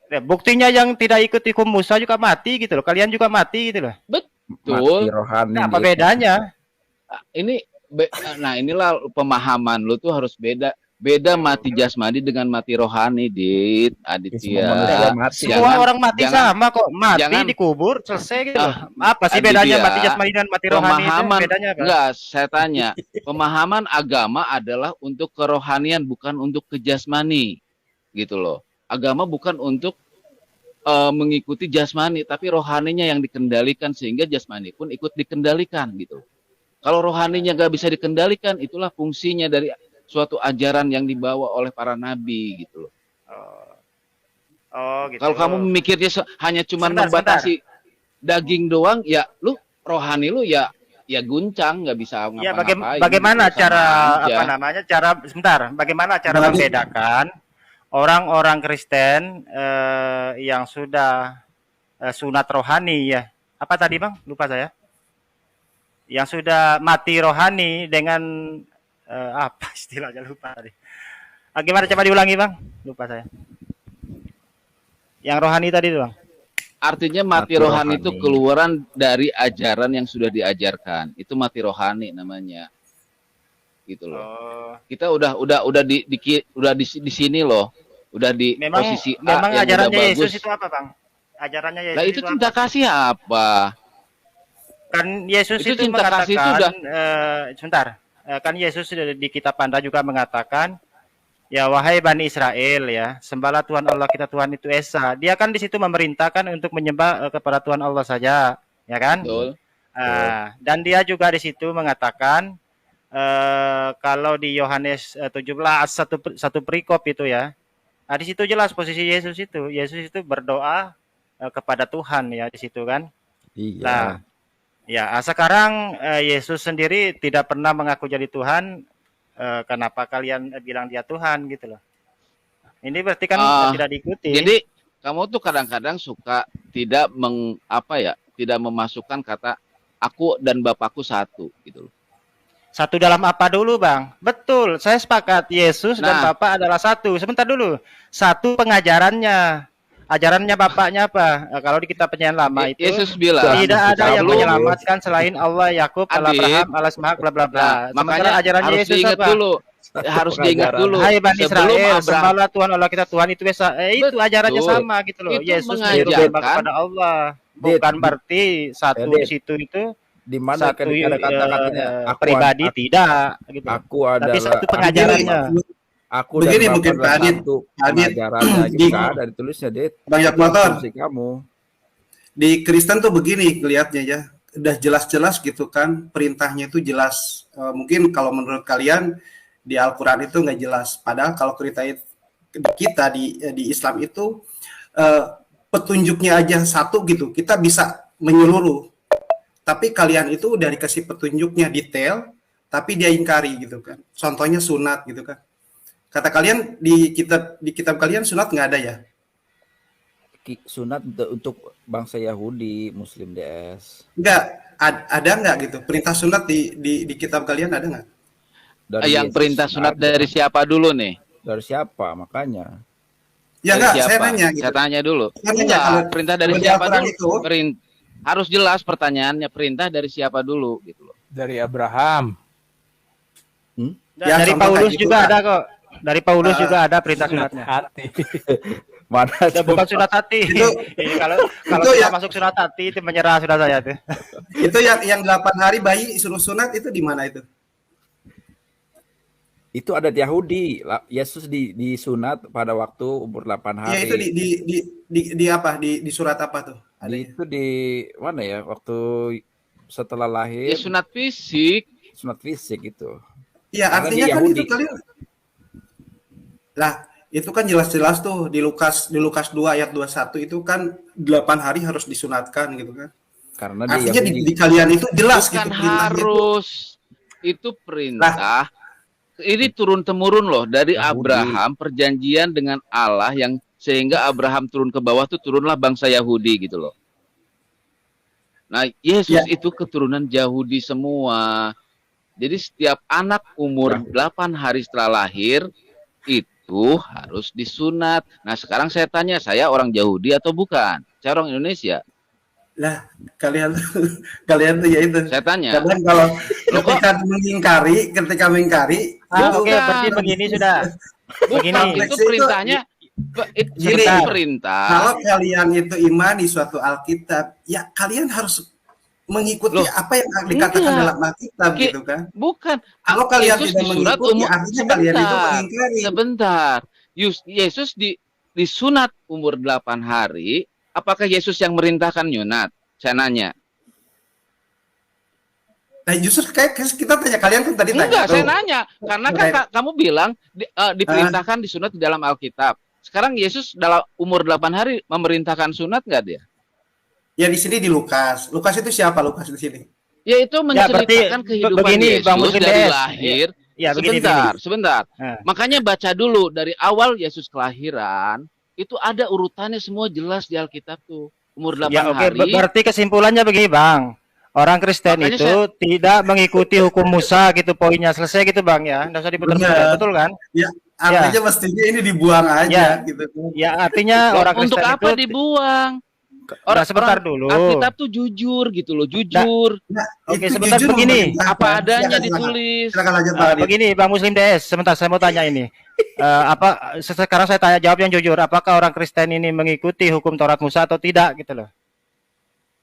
Ya, buktinya yang tidak ikuti hukum Musa juga mati gitu loh. Kalian juga mati gitu loh. Mati Betul. rohani. Nah, apa Dit. bedanya? Nah inilah pemahaman lu tuh harus beda. Beda mati jasmani dengan mati rohani, Dit, Semua manusia Aditya. mati. Semua orang mati sama kok. Mati jangan- dikubur selesai gitu loh. Apa sih Aditya, bedanya mati jasmani dan mati rohani itu? Pemahaman Bedanya apa? enggak, saya tanya. Pemahaman agama adalah untuk kerohanian bukan untuk kejasmani. Gitu loh. Agama bukan untuk mengikuti jasmani tapi rohaninya yang dikendalikan sehingga jasmani pun ikut dikendalikan gitu. Kalau rohaninya nggak bisa dikendalikan itulah fungsinya dari suatu ajaran yang dibawa oleh para nabi gitu loh. Oh, gitu. Kalau kamu memikirnya hanya cuma Sebentar, membatasi daging doang, ya lu rohani lu ya guncang, nggak bisa Ya, ngapa-ngapain. bagaimana Sama cara aja. apa namanya? Cara sebentar, bagaimana cara membedakan orang-orang Kristen yang sudah sunat rohani ya? Apa tadi, Bang? Lupa saya. Yang sudah mati rohani dengan apa istilahnya lupa tadi. Gimana coba diulangi, Bang? Lupa saya. Yang rohani tadi tuh, Bang. Artinya mati rohani itu keluaran dari ajaran yang sudah diajarkan. Itu mati rohani namanya. Gitu loh. Kita udah di sini loh. Udah di Memang posisi A memang yang ajarannya udah Yesus bagus. itu apa, Bang? Ajarannya Yesus Lah itu cinta kasih apa? kan Yesus Itu itu cinta kasih itu mengatakan udah- sebentar. Kan Yesus di kitab Anda juga mengatakan, ya wahai Bani Israel ya, sembahlah Tuhan Allah kita Tuhan itu Esa. Dia kan di situ memerintahkan untuk menyembah kepada Tuhan Allah saja, ya kan? Betul. Dan dia juga di situ mengatakan kalau di Yohanes 17 satu perikop itu ya. Nah, di situ jelas posisi Yesus itu. Yesus itu berdoa kepada Tuhan ya di situ kan. Iya. Nah, ya sekarang Yesus sendiri tidak pernah mengaku jadi Tuhan. Kenapa kalian bilang dia Tuhan gitu loh? Ini berarti kan tidak diikuti. Jadi kamu tuh kadang-kadang suka tidak tidak memasukkan kata aku dan Bapakku satu gitu loh. Satu dalam apa dulu, Bang? Betul, saya sepakat. Yesus dan Bapak adalah satu. Sebentar dulu. Satu pengajarannya. Ajarannya Bapaknya apa? Kalau di kitab Perjanjian Lama itu Yesus bilang tidak ada yang lu- menyelamatkan selain Allah, Yakub, Allah, Adit. Abraham, Allah, Ishak, bla bla bla. Nah, makanya ajarannya harus Yesus diingat apa? dulu. Harus diingat dulu. Hai Bani Sebelum Israel, Abraham- sembahlah Tuhan Allah kita Tuhan itu Esa. Itu ajarannya Betul. sama gitu loh. Itu Yesus mengajarkan- menyuruh kepada Allah. Bukan berarti satu Dit. di situ itu Di mana satu ada kata-katanya pribadi tidak gitu. Aku adalah Tapi satu pengajarannya. Aku Begini dan mungkin Bapak Pak Adit. satu Pak Adit. pengajarannya gitu. Di- Nggak ada ditulisnya, Dit. Banyak Itu motor. asumsi kamu. Di Kristen tuh begini kelihatannya ya. udah jelas-jelas gitu kan, perintahnya itu jelas. Mungkin kalau menurut kalian di Al-Quran itu nggak jelas. Padahal kalau kita di Islam itu petunjuknya aja satu gitu, kita bisa menyeluruh. Tapi kalian itu udah dikasih petunjuknya detail, tapi dia ingkari gitu kan. Contohnya sunat gitu kan. Kata kalian di kitab kalian sunat nggak ada ya? Sunat untuk bangsa Yahudi, Muslim DS. Enggak, ada nggak gitu? Perintah sunat di kitab kalian ada nggak? Yang Yesus perintah sunat ada. dari siapa dulu nih? Dari siapa? Makanya. Ya Dari enggak, siapa? saya nanya gitu. Saya tanya dulu. Saya nanya, Enggak, kalau perintah dari di siapa Al-Quran dulu? itu, Harus jelas pertanyaannya, perintah dari siapa dulu gitu loh. Dari Abraham. Ya, Dari contoh Paulus kayak gitu juga kan. ada kok. Dari Paulus juga ada perintah sunatnya. Hati. Mana Ya, bukan sunat hati. Itu- kalau itu sudah ya- masuk sunat hati itu menyerah sudah saya tuh. Itu yang 8 hari bayi suruh sunat itu di mana itu? itu adat Yahudi. Yesus disunat pada waktu umur 8 hari. Ya itu di apa? Di surat apa tuh? Ada ya? Itu di mana ya? Waktu setelah lahir. Ya sunat fisik. Sunat fisik itu. Iya, Karena artinya dia kan Yahudi. itu kalian. Lah, itu kan jelas-jelas tuh di Lukas 2 ayat 21 itu kan 8 hari harus disunatkan gitu kan. Karena dia Artinya Yahudi. di kalian itu jelas Bukan gitu perintahnya itu. harus. Itu perintah. Ini turun temurun loh dari Yahudi. Abraham, perjanjian dengan Allah yang sehingga Abraham turun ke bawah tuh turunlah bangsa Yahudi gitu loh. Nah, Yesus Ya. itu keturunan Yahudi semua. Jadi setiap anak umur 8 hari setelah lahir itu harus disunat. Nah, sekarang saya tanya, saya orang Yahudi atau bukan? Saya orang Indonesia. Lah, kalian tuh ya itu. Saya tanya. Kadang kalau ketika mengingkari Bukan. Oke, berarti begini sudah. Begini. Bukan, itu perintahnya. Gini, Itu perintah. kalau kalian itu imani suatu Alkitab, ya kalian harus mengikuti Loh, apa yang dikatakan enggak. dalam Alkitab Ki- gitu kan. Bukan. Kalau kalian Yesus tidak di surat mengikuti, umur artinya kalian itu mengingkari. Sebentar. Yesus disunat umur 8 hari. Apakah Yesus yang merintahkan nyunat? Saya nanya. Nah, justru kayak kita tanya kalian kan tadi tanya Enggak, tuh. saya nanya. Karena kan kamu bilang diperintahkan disunat di dalam Alkitab. Sekarang Yesus dalam umur 8 hari memerintahkan sunat nggak dia? Ya di sini di Lukas. Lukas itu siapa Lukas di sini? Yaitu menceritakan berarti kehidupan begini, Yesus Bang Muslim dari DS. lahir. Ya, begini. Sebentar. Nah. Makanya baca dulu dari awal Yesus kelahiran, itu ada urutannya semua jelas di Alkitab tuh. Umur 8 Ya oke, hari. berarti kesimpulannya begini Bang. Orang Kristen Makanya itu tidak mengikuti hukum Musa gitu poinnya. Selesai gitu Bang ya. Enggak usah diputar-putar, Benar. betul kan? Ya, artinya mestinya ini dibuang aja Ya. gitu. Ya artinya orang Untuk Kristen apa itu dibuang? Nah, sebentar dulu. Alkitab tuh jujur gitu loh, jujur. Nah, Oke, itu sebentar jujur begini. memerintahkan. Apa adanya Silakan, ditulis. Silakan lanjut Pak Adit. begini Bang Muslim DS, sebentar saya mau tanya ini. Sekarang saya tanya jawab yang jujur, apakah orang Kristen ini mengikuti hukum Taurat Musa atau tidak gitu loh.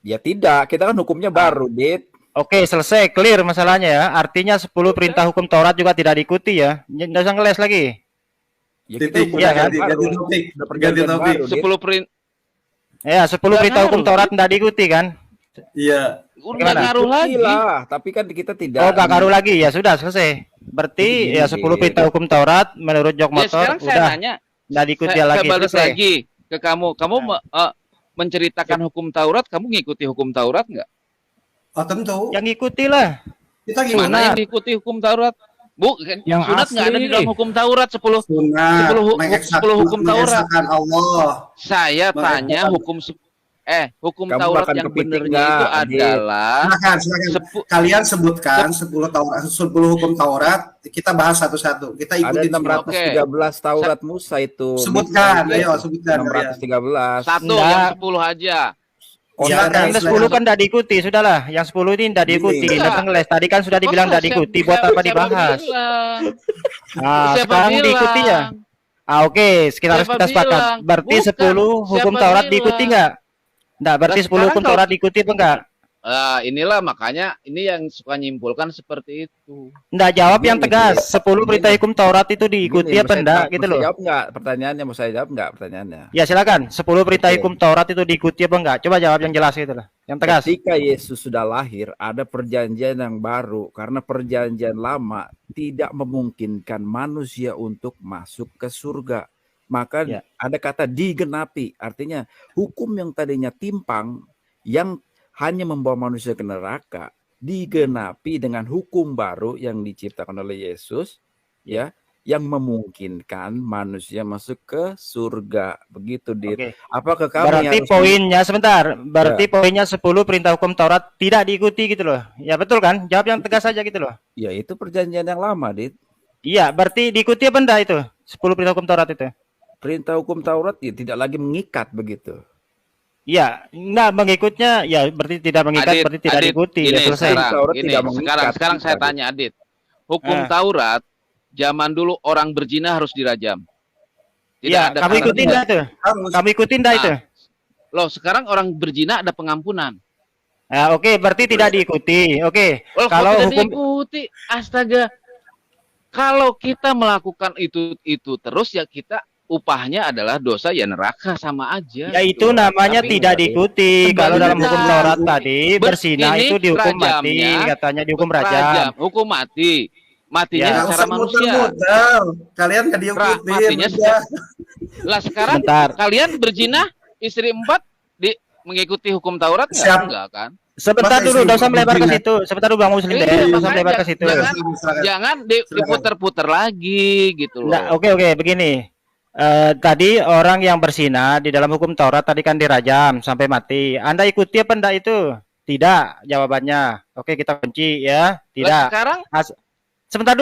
Ya tidak, kita kan hukumnya baru, Dit. Oke, selesai, clear masalahnya ya. Artinya 10 perintah hukum Taurat juga tidak diikuti ya. Nggak usah ngeles lagi. Ya Titik, hukum iya yang kan? baru. ganti topik. Udah Ganti perjanjian topik. baru, Dit. 10 perintah. Ya, 10 perintah hukum ngaruh, Taurat tidak diikuti kan? Iya. Udah Gimana? ngaruh lagi. Lah, tapi kan kita tidak. Oh, nggak ngaruh lagi. Ya sudah, selesai. Berarti Begini, ya 10 perintah hukum Taurat menurut Jok Ya, Motor sekarang saya udah nanya, tidak diikuti saya lagi. balik Selesai. lagi ke kamu. Kamu menceritakan hukum Taurat, kamu ngikuti hukum Taurat nggak? Oh tentu. Yang ngikutilah. Kita Mana gimana? yang diikuti hukum Taurat? Yang sunat nggak ada asli. di dalam hukum Taurat 10 Sunat, 10 hukum Taurat. mengesahkan Allah. Saya tanya Mengesahkan. hukum Kamu Taurat makan yang kepiting benernya itu nggak, Adit? adalah Silakan. Kalian sebutkan 10 Taurat, 10 hukum Taurat, kita bahas satu-satu. Kita Ada ikutin semua. 613 Taurat Musa itu. Sebutkan, ayo sebutkan. 613. satu Enggak. yang 10 aja. Oh, Silakan, silakan. Yang 10 kan tidak diikuti, sudahlah. Yang 10 ini tidak diikuti. Ini. Nggak usah ngeles. Tadi kan sudah dibilang tidak diikuti. Buat apa dibahas? Nah, Siapa sekarang bilang? diikuti ya. Oke, kita Siapa kita sepakat. bilang? Berarti Bukan. 10 hukum Siapa Taurat bilang? diikuti nggak? Enggak, berarti Nah, 10 hukum sekarang Taurat diikuti apa enggak? Inilah makanya ini yang suka nyimpulkan seperti itu. Nggak jawab yang Gini, tegas. 10 perintah gini, hukum Taurat itu diikuti gini, apa enggak gitu mau saya loh. jawab nggak pertanyaannya? Mau saya jawab nggak pertanyaannya? Ya silakan. 10 perintah Oke. hukum Taurat itu diikuti apa enggak? Coba jawab yang jelas gitu loh. Yang tegas. Ketika Yesus sudah lahir, ada perjanjian yang baru karena perjanjian lama tidak memungkinkan manusia untuk masuk ke surga. Maka Ya. ada kata digenapi, artinya hukum yang tadinya timpang yang hanya membawa manusia ke neraka digenapi dengan hukum baru yang diciptakan oleh Yesus, ya, yang memungkinkan manusia masuk ke surga. Begitu, Dit. Oke. Apakah kami Berarti harus poinnya sebentar. Berarti Ya. poinnya 10 perintah hukum Taurat tidak diikuti gitu loh. Ya betul kan? Jawab yang tegas saja gitu loh. Ya, itu perjanjian yang lama, Dit. Iya, berarti diikuti apa enggak itu? 10 perintah hukum Taurat itu. Perintah hukum Taurat ya tidak lagi mengikat begitu. Iya, enggak mengikutnya ya berarti tidak mengikat, berarti tidak diikuti. Ya ini selesai. sekarang saya tanya Adit. Hukum Taurat zaman dulu orang berzina harus dirajam. Iya, kamu ikutin enggak itu? Kamu ikutin enggak itu? Loh, sekarang orang berzina ada pengampunan. Nah, oke, berarti tidak diikuti. Oke. Oh, Kalau tidak hukum diikuti, astaga. Kalau kita melakukan itu terus ya kita upahnya adalah dosa ya neraka sama aja. ya itu namanya Tapi tidak diikuti. Kalau dalam hukum benar. Taurat tadi berzina Ini itu dihukum mati, rajamnya, katanya dihukum rajam. Hukum mati. Matinya Ya. secara manusia. Kalian nggak diikutin. Matinya lah sekarang Sebentar. kalian berzina istri 4 mengikuti hukum Taurat nggak? Siap. Enggak kan? Sebentar Masa dulu, istri enggak usah melebar ke berzina? situ. Sebentar dulu Bang Muslim deh, Iya, enggak usah makanya melebar ke situ. Jangan diputer-puter lagi gitu loh. Nah, oke, begini. Tadi orang yang berzina di dalam hukum Taurat tadi kan dirajam sampai mati. Anda ikuti apa enggak itu? Tidak jawabannya. Oke, kita kunci ya. Lah, Tidak. sekarang Sebentar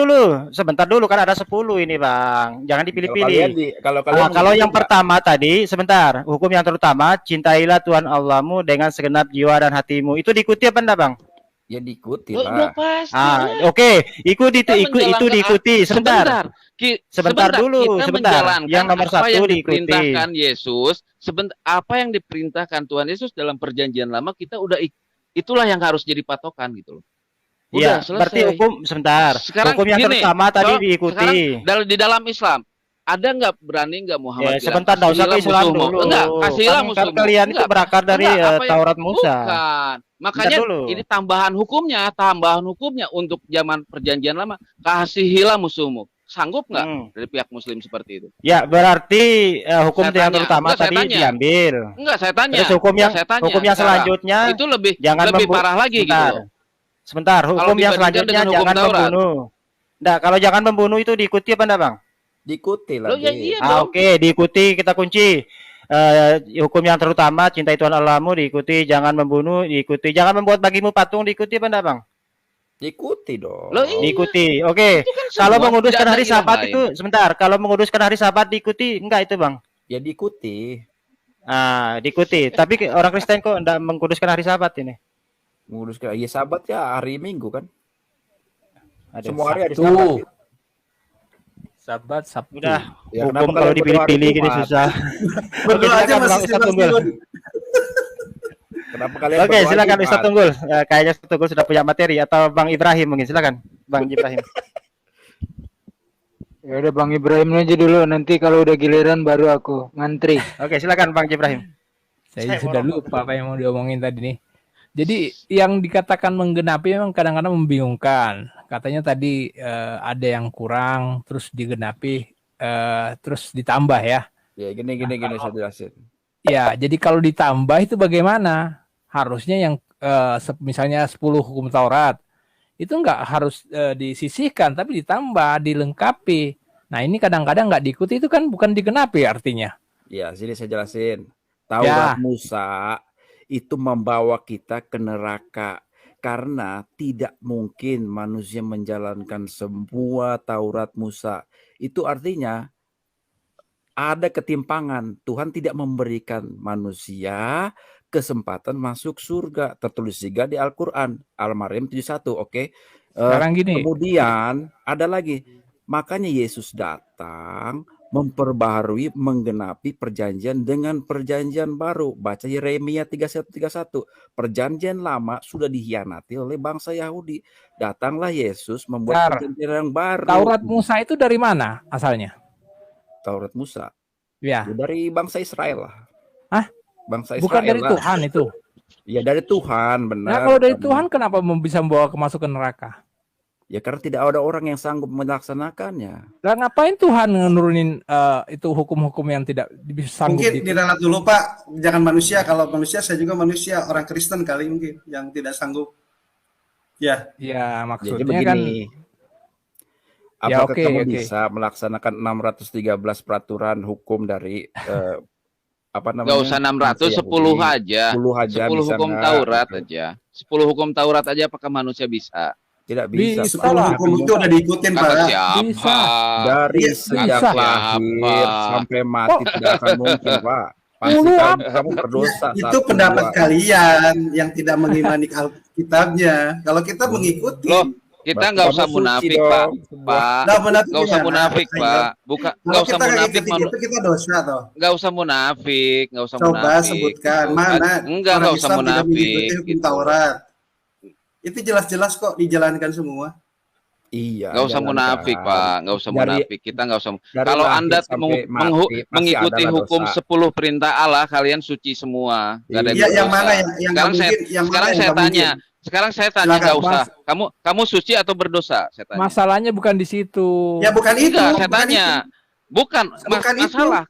dulu kan ada 10 ini Bang. Jangan dipilih-pilih. Kalau yang pertama tadi, sebentar. Hukum yang terutama, cintailah Tuhan Allahmu dengan segenap jiwa dan hatimu. Itu diikuti apa enggak, Bang? Ya diikuti udah lah. pasti. Oke, itu Kita diikuti. Sebentar. Sebentar dulu, kita sebentar. menjalankan Yang nomor apa 1 yang diikuti. diperintahkan Yesus. Apa yang diperintahkan Tuhan Yesus dalam perjanjian lama kita udah itulah yang harus jadi patokan gitu loh. Iya, Udah berarti selesai. hukum sebentar. Sekarang Hukum yang gini, terutama tadi so, diikuti. sekarang di dalam Islam ada nggak berani nggak Muhammad Ya, bilang, sebentar, enggak usah ke "Kasihilah Islam musuhmu." dulu. Enggak, kasihilah Kan musuhmu. kalian itu Enggak, berakar dari enggak, apa yang- Taurat Musa. Bukan. Makanya Bentar dulu. ini tambahan hukumnya untuk zaman perjanjian lama. Kasihilah musuhmu. Sanggup nggak dari pihak Muslim seperti itu? Ya, berarti hukum Saya yang tanya. terutama Enggak, saya tadi tanya. diambil. Enggak, saya tanya. Terus hukum yang Saya tanya hukum yang sekarang. selanjutnya Itu lebih jangan parah lagi gitu loh. Sebentar, Kalau hukum yang dibandingkan selanjutnya dengan hukum jangan Taurat. membunuh. Nah, kalau jangan membunuh itu diikuti apa enggak, Bang? Diikuti lah. Loh, ya Dit. iya dong. Oke, diikuti, kita kunci. Hukum yang terutama cintai Tuhan Allahmu diikuti, jangan membunuh diikuti, jangan membuat bagimu patung diikuti apa enggak, Bang? Diikuti dong. Loh, iya. Diikuti. Oke. Itu kan Kalau semua, menguduskan tidak ada hari ilah Sabat lain. itu sebentar, kalau menguduskan hari Sabat diikuti enggak itu, Bang? Ya diikuti. Diikuti. Tapi orang Kristen kok enggak menguduskan hari Sabat ini? Menguruskan ya Sabat ya hari Minggu kan. Aduh, Semua hari ada Sabtu. Sabat. Sabat, Sabtu. Udah, Ya, hukum kenapa kalau kalian dipilih-pilih berdoa gini hari susah. Berdoa aja silakan, Bang masih Ustaz Tunggul. Kenapa kalian Oke, berdoa silakan Jumat? Ustaz Tunggul. Kayaknya Ustaz Tunggul sudah punya materi atau Bang Ibrahim mungkin silakan. Bang Ibrahim. Ya udah Bang Ibrahim aja dulu, nanti kalau udah giliran baru aku ngantri. Oke, silakan Bang Ibrahim. Saya sudah lupa apa yang mau diomongin tadi nih. Jadi yang dikatakan menggenapi memang kadang-kadang membingungkan. Katanya tadi ada yang kurang, terus digenapi, terus ditambah ya. Ya gini saya jelasin. Ya, jadi kalau ditambah itu bagaimana? Harusnya yang misalnya 10 hukum Taurat itu nggak harus disisihkan, tapi ditambah, dilengkapi. Nah ini kadang-kadang nggak diikuti, itu kan bukan digenapi artinya. Ya, sini saya jelasin. Taurat Ya. Musa itu membawa kita ke neraka karena tidak mungkin manusia menjalankan semua Taurat Musa. Itu artinya ada ketimpangan. Tuhan tidak memberikan manusia kesempatan masuk surga. Tertulis juga di Al-Quran. Al-Maryam 71, oke. Sekarang gini. Kemudian ada lagi. Makanya Yesus datang memperbaharui, menggenapi perjanjian dengan perjanjian baru. Baca Yeremia 31:31. Perjanjian lama sudah dikhianati oleh bangsa Yahudi. Datanglah Yesus membuat Bentar. perjanjian yang baru. Taurat Musa itu dari mana asalnya? Taurat Musa. Ya. Ya, dari bangsa Israel lah. Hah? Bangsa Bukan Israel dari lah. Tuhan itu. Ya dari Tuhan, benar. Nah, kalau dari Tuhan kenapa bisa membawa masuk ke neraka? Ya karena tidak ada orang yang sanggup melaksanakannya. Lah ngapain Tuhan nurunin itu hukum-hukum yang tidak bisa sanggup Mungkin diralat dulu Pak, jangan manusia. Kalau manusia saya juga manusia, orang Kristen kali mungkin yang tidak sanggup. Ya. Ya maksudnya Jadi begini, kan. Ya, apakah oke, kamu oke. bisa melaksanakan 613 peraturan hukum dari apa Nggak namanya? usah 600, bangsa 10 Yahudi? aja. 10 aja 10 bisa hukum nggak? Taurat Gitu. aja. 10 hukum Taurat aja apakah manusia bisa? Tidak bisa. Bisa Pak. 10 lah. hukum itu udah diikutin Kata Pak. siapa? Bisa. Dari Iya, sejak bisa. lahir sampai mati tidak akan mungkin, Pak. Pasti Dulu kamu berdosa. Itu satu, pendapat dua. kalian yang tidak mengimani Alkitabnya. Kalau kita mengikuti, Loh, kita nggak usah Kamu suci munafik, dong. Pak. Sebuah- Pak, nggak munafik nggak usah gimana? munafik, Pak. Bukan, nggak Kalau usah kita nggak munafik, ikuti itu kita dosa toh. nggak usah munafik, nggak usah Coba munafik. sebutkan gitu. mana Enggak orang usah Islam tidak munafik. mengikuti hukum Gitu. Taurat. Itu jelas-jelas kok dijalankan semua. Iya. Nggak usah jalankan. munafik, Pak. Nggak usah Dari- munafik. Kita nggak usah. dari Kalau lahir Anda sampai mati, pasti mengikuti adalah hukum dosa. 10 perintah Allah, kalian suci semua. Nggak ada Iya, yang dosa. mana yang nggak Sekarang saya, mungkin, yang mana sekarang yang saya nggak tanya. mungkin? Sekarang saya tanya, Silakan, nggak usah. Mas. Kamu suci atau berdosa? Saya tanya. Masalahnya bukan di situ. Ya bukan itu, Enggak, saya bukan tanya. itu. Bukan, Bukan itu. masalah.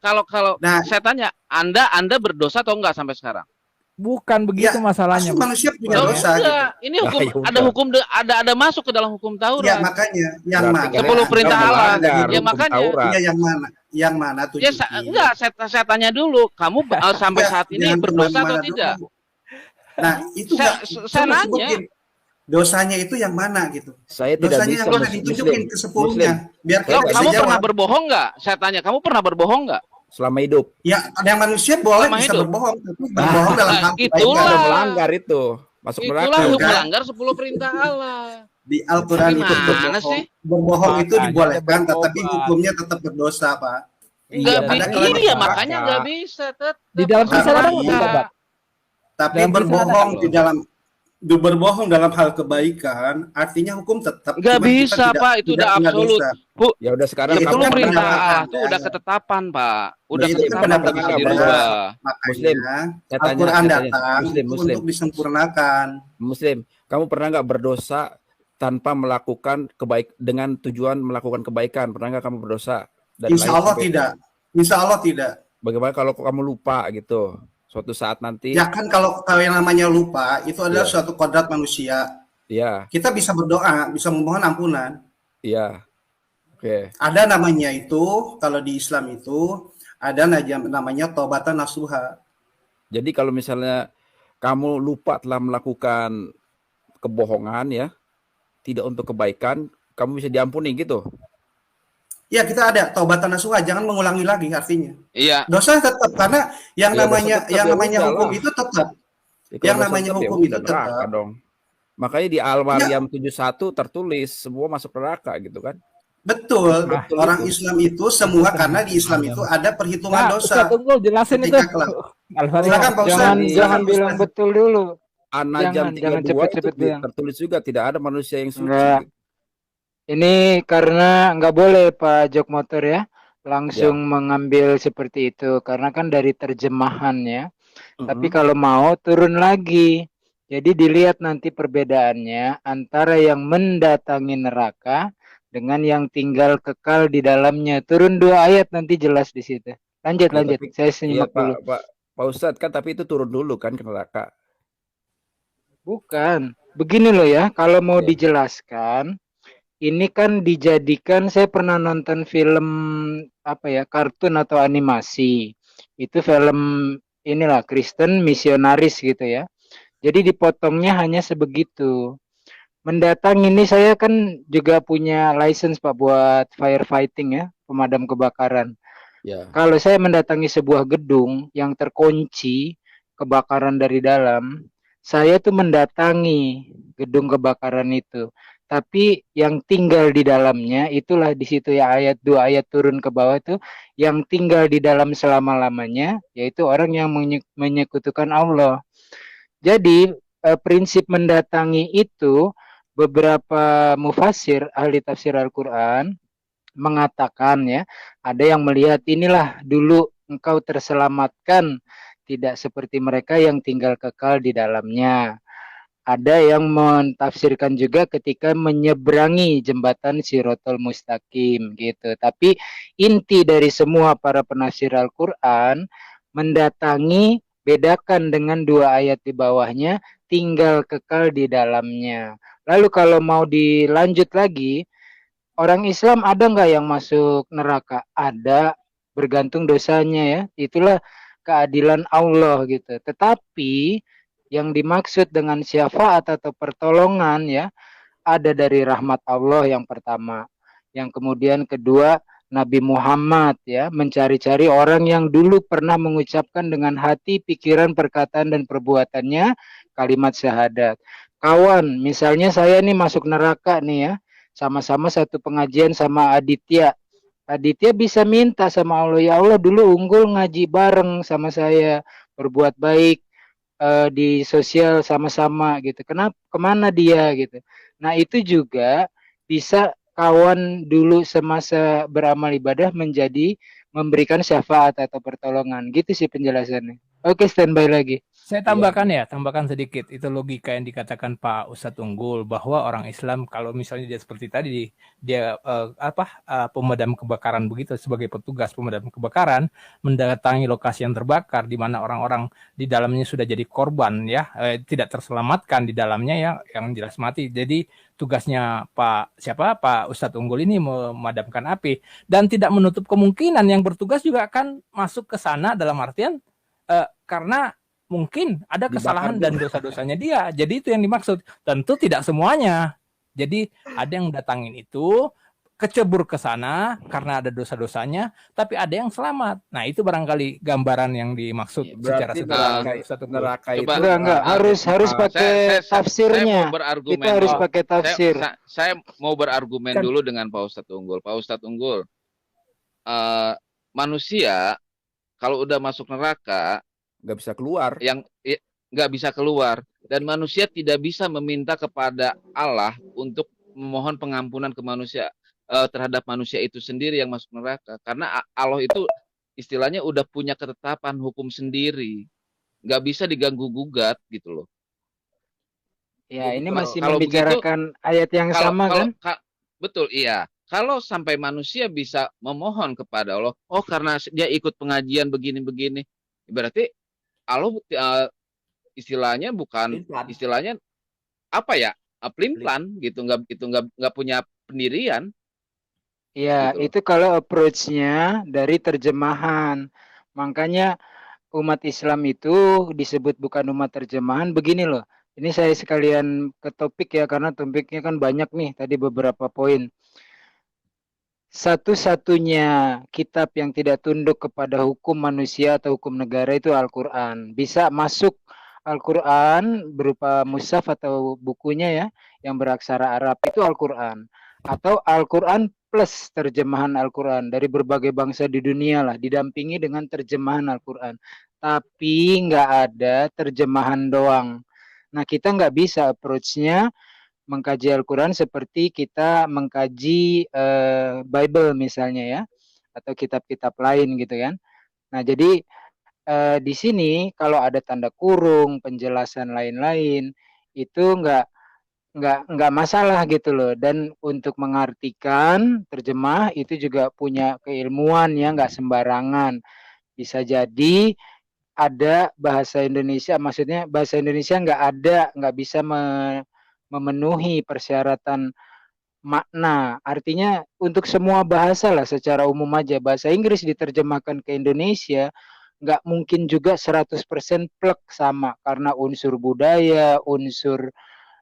Kalau Nah, saya tanya, Anda berdosa atau enggak sampai sekarang? Bukan begitu ya, masalahnya. pasti manusia punya Oh, dosa gitu. enggak. Ini hukum Ya, ya ada udah. hukum ada masuk ke dalam hukum Ya Taurat. makanya yang Berarti mana? kalian 10 perintah Anda Allah. melanggar Ya, hukum makanya. Taurat. Iya yang mana? Yang mana Ya, tunjukin? enggak, saya tanya dulu, kamu sampai Ya, saat ini jangan berdosa atau kemana-mana tidak? dulu. Nah, itu Saya- nggak saya coba nanya. sebutin. Dosanya itu yang mana gitu? Saya tidak Dosanya bisa yang mana Muslim. ditunjukin ke sepuluhnya. Biar Loh, kita bisa kamu pernah jawab. berbohong nggak? Saya tanya, kamu pernah berbohong nggak? Selama hidup. Ya, yang manusia boleh Selama bisa hidup. berbohong, tapi berbohong dalam hal itulah. Sudah kebaikan. melanggar itu. Masuk neraka. Itulah Bukan. melanggar 10 perintah Allah. Di Al-Quran itu Gimana berbohong. sih? Berbohong itu Makanya dibolehkan, bertobat. tetapi hukumnya tetap berdosa, Pak. Nggak Iya, bi- ada kalau iya neraka. makanya nggak bisa. Tetap Di dalam Kisah ada nggak neraka. bertobat? Tapi Dalam berbohong kisah ada di dalam berbohong dalam hal kebaikan artinya hukum tetap. Nggak cuman kita bisa, Pak. Itu udah punya absolut. dosa. Ya udah sekarang Itu 10 kan perintah pendapat Allah Anda. itu udah ketetapan, Pak. Udah Itu kan ketetapan, pendapat nggak bisa Anda. dirubah. Muslim, Makanya saya tanya, Al-Quran saya tanya. datang Muslim, itu Muslim. untuk disempurnakan. Muslim, kamu pernah nggak berdosa tanpa melakukan dengan tujuan melakukan kebaikan? Pernah nggak kamu berdosa? Dari Insya lahir Allah sampai- tidak. Insya Allah tidak. Bagaimana kalau kamu lupa gitu? Suatu saat nanti, Ya kan kalau yang namanya lupa itu adalah Iya. suatu kodrat manusia. iya, Kita bisa berdoa, bisa memohon ampunan. iya, oke, Ada namanya itu, kalau di Islam itu ada namanya taubatan nasuha. jadi kalau misalnya kamu lupa telah melakukan kebohongan ya, tidak untuk kebaikan, kamu bisa diampuni gitu. Ya kita ada taubatan nasuha, jangan mengulangi lagi artinya. Iya. Dosa tetap karena yang Ya, dosa namanya tetap, yang ya namanya udah hukum lah. itu tetap. Ya, kalau Yang dosa namanya tetap, ya hukum udah itu neraka tetap. dong. Makanya di Al-Maryam 71 tertulis semua masuk neraka gitu kan. Betul. Betul Orang itu. Islam itu semua karena di Islam itu ada perhitungan Nah, dosa. Ustaz Unggul jelasin itu. Ketika kelak. Al-Fatihah. Silakan Pak Ustaz. Jangan Silakan, jangan Ustaz. bilang betul dulu. An-Najm Jangan 32 itu cepet-cepet bilang. tertulis juga tidak ada manusia yang suci. Enggak. Ini karena nggak boleh Pak Jok Motor ya langsung mengambil seperti itu karena kan dari terjemahan ya. Tapi kalau mau turun lagi. Jadi dilihat nanti perbedaannya antara yang mendatangi neraka dengan yang tinggal kekal di dalamnya. Turun 2 ayat nanti jelas di situ. Lanjut Ya, lanjut. tapi- Saya Iya simak dulu. Pak Ustadz kan tapi itu turun dulu kan ke neraka. Bukan. Begini loh ya, kalau mau Ya. dijelaskan, ini kan dijadikan, saya pernah nonton film apa ya, kartun atau animasi. Itu film inilah Kristen misionaris gitu ya. Jadi dipotongnya hanya sebegitu. Mendatang ini saya kan juga punya license Pak buat firefighting ya, pemadam kebakaran. Ya. Kalau saya mendatangi sebuah gedung yang terkunci kebakaran dari dalam, saya tuh mendatangi gedung kebakaran itu. tapi yang tinggal di dalamnya itulah di situ ya ayat 2 ayat turun ke bawah itu yang tinggal di dalam selama-lamanya yaitu orang yang menyekutukan Allah. Jadi prinsip mendatangi itu beberapa mufasir ahli tafsir Al-Qur'an mengatakan ya, ada yang melihat inilah dulu engkau terselamatkan tidak seperti mereka yang tinggal kekal di dalamnya. Ada yang mentafsirkan juga ketika menyeberangi jembatan Sirotol Mustaqim gitu. Tapi inti dari semua para penafsir Al-Qur'an mendatangi bedakan dengan 2 ayat di bawahnya tinggal kekal di dalamnya. Lalu kalau mau dilanjut lagi, orang Islam ada nggak yang masuk neraka? Ada, bergantung dosanya ya. Itulah keadilan Allah gitu. Tetapi yang dimaksud dengan syafaat atau pertolongan ya, ada dari rahmat Allah yang pertama. Yang kemudian kedua, Nabi Muhammad ya, mencari-cari orang yang dulu pernah mengucapkan dengan hati, pikiran, perkataan, dan perbuatannya kalimat syahadat. Kawan, misalnya saya nih masuk neraka nih ya, sama-sama satu pengajian sama Aditya. Aditya bisa minta sama Allah, ya Allah dulu Unggul ngaji bareng sama saya, berbuat baik di sosial sama-sama gitu. Kenapa kemana dia gitu. Nah itu juga bisa kawan dulu semasa beramal ibadah menjadi memberikan syafaat atau pertolongan. Gitu sih penjelasannya. Oke, standby lagi. Saya tambahkan sedikit. Itu logika yang dikatakan Pak Ustadz Unggul bahwa orang Islam kalau misalnya dia seperti tadi dia pemadam kebakaran begitu sebagai petugas pemadam kebakaran mendatangi lokasi yang terbakar di mana orang-orang di dalamnya sudah jadi korban ya, tidak terselamatkan di dalamnya ya, yang jelas mati. Jadi tugasnya Pak Ustadz Unggul ini memadamkan api dan tidak menutup kemungkinan yang bertugas juga akan masuk ke sana dalam artian karena mungkin ada kesalahan dan dosa-dosanya dia. Jadi itu yang dimaksud. Tentu tidak semuanya. Jadi ada yang datangin itu kecebur ke sana karena ada dosa-dosanya, tapi ada yang selamat. Nah, itu barangkali gambaran yang dimaksud secara sederhana. Neraka itu enggak harus pakai tafsirnya. Kita harus pakai tafsir. Saya mau berargumen dulu dengan Pak Ustadz Unggul. Pak Ustadz Unggul, manusia kalau udah masuk neraka nggak bisa keluar, nggak bisa keluar, dan manusia tidak bisa meminta kepada Allah untuk memohon pengampunan ke manusia terhadap manusia itu sendiri yang masuk neraka, karena Allah itu istilahnya udah punya ketetapan hukum sendiri, nggak bisa diganggu gugat gitu loh. Ya, ini masih membicarakan ayat yang sama kan? Betul, iya. Kalau sampai manusia bisa memohon kepada Allah, oh karena dia ikut pengajian begini-begini, berarti Allah istilahnya bukan istilahnya apa ya, pelin-pelan gitu, nggak punya pendirian. Ya, gitu. Itu kalau approach-nya dari terjemahan. Makanya umat Islam itu disebut bukan umat terjemahan. Begini loh, ini saya sekalian ke topik ya, karena topiknya kan banyak nih, tadi beberapa poin. Satu-satunya kitab yang tidak tunduk kepada hukum manusia atau hukum negara itu Al-Quran. Bisa masuk Al-Quran berupa mushaf atau bukunya ya, yang beraksara Arab itu Al-Quran. Atau Al-Quran plus terjemahan Al-Quran dari berbagai bangsa di dunia lah, didampingi dengan terjemahan Al-Quran. Tapi nggak ada terjemahan doang. Nah kita nggak bisa approach-nya mengkaji Al-Quran seperti kita mengkaji Bible misalnya ya, atau kitab-kitab lain gitu kan. Nah jadi di sini kalau ada tanda kurung, penjelasan lain-lain itu nggak masalah gitu loh. Dan untuk mengartikan terjemah itu juga punya keilmuan ya, nggak sembarangan. Bisa jadi ada bahasa Indonesia, maksudnya bahasa Indonesia nggak bisa memenuhi persyaratan makna. Artinya untuk semua bahasa lah secara umum aja. Bahasa Inggris diterjemahkan ke Indonesia nggak mungkin juga 100% plek sama karena unsur budaya, unsur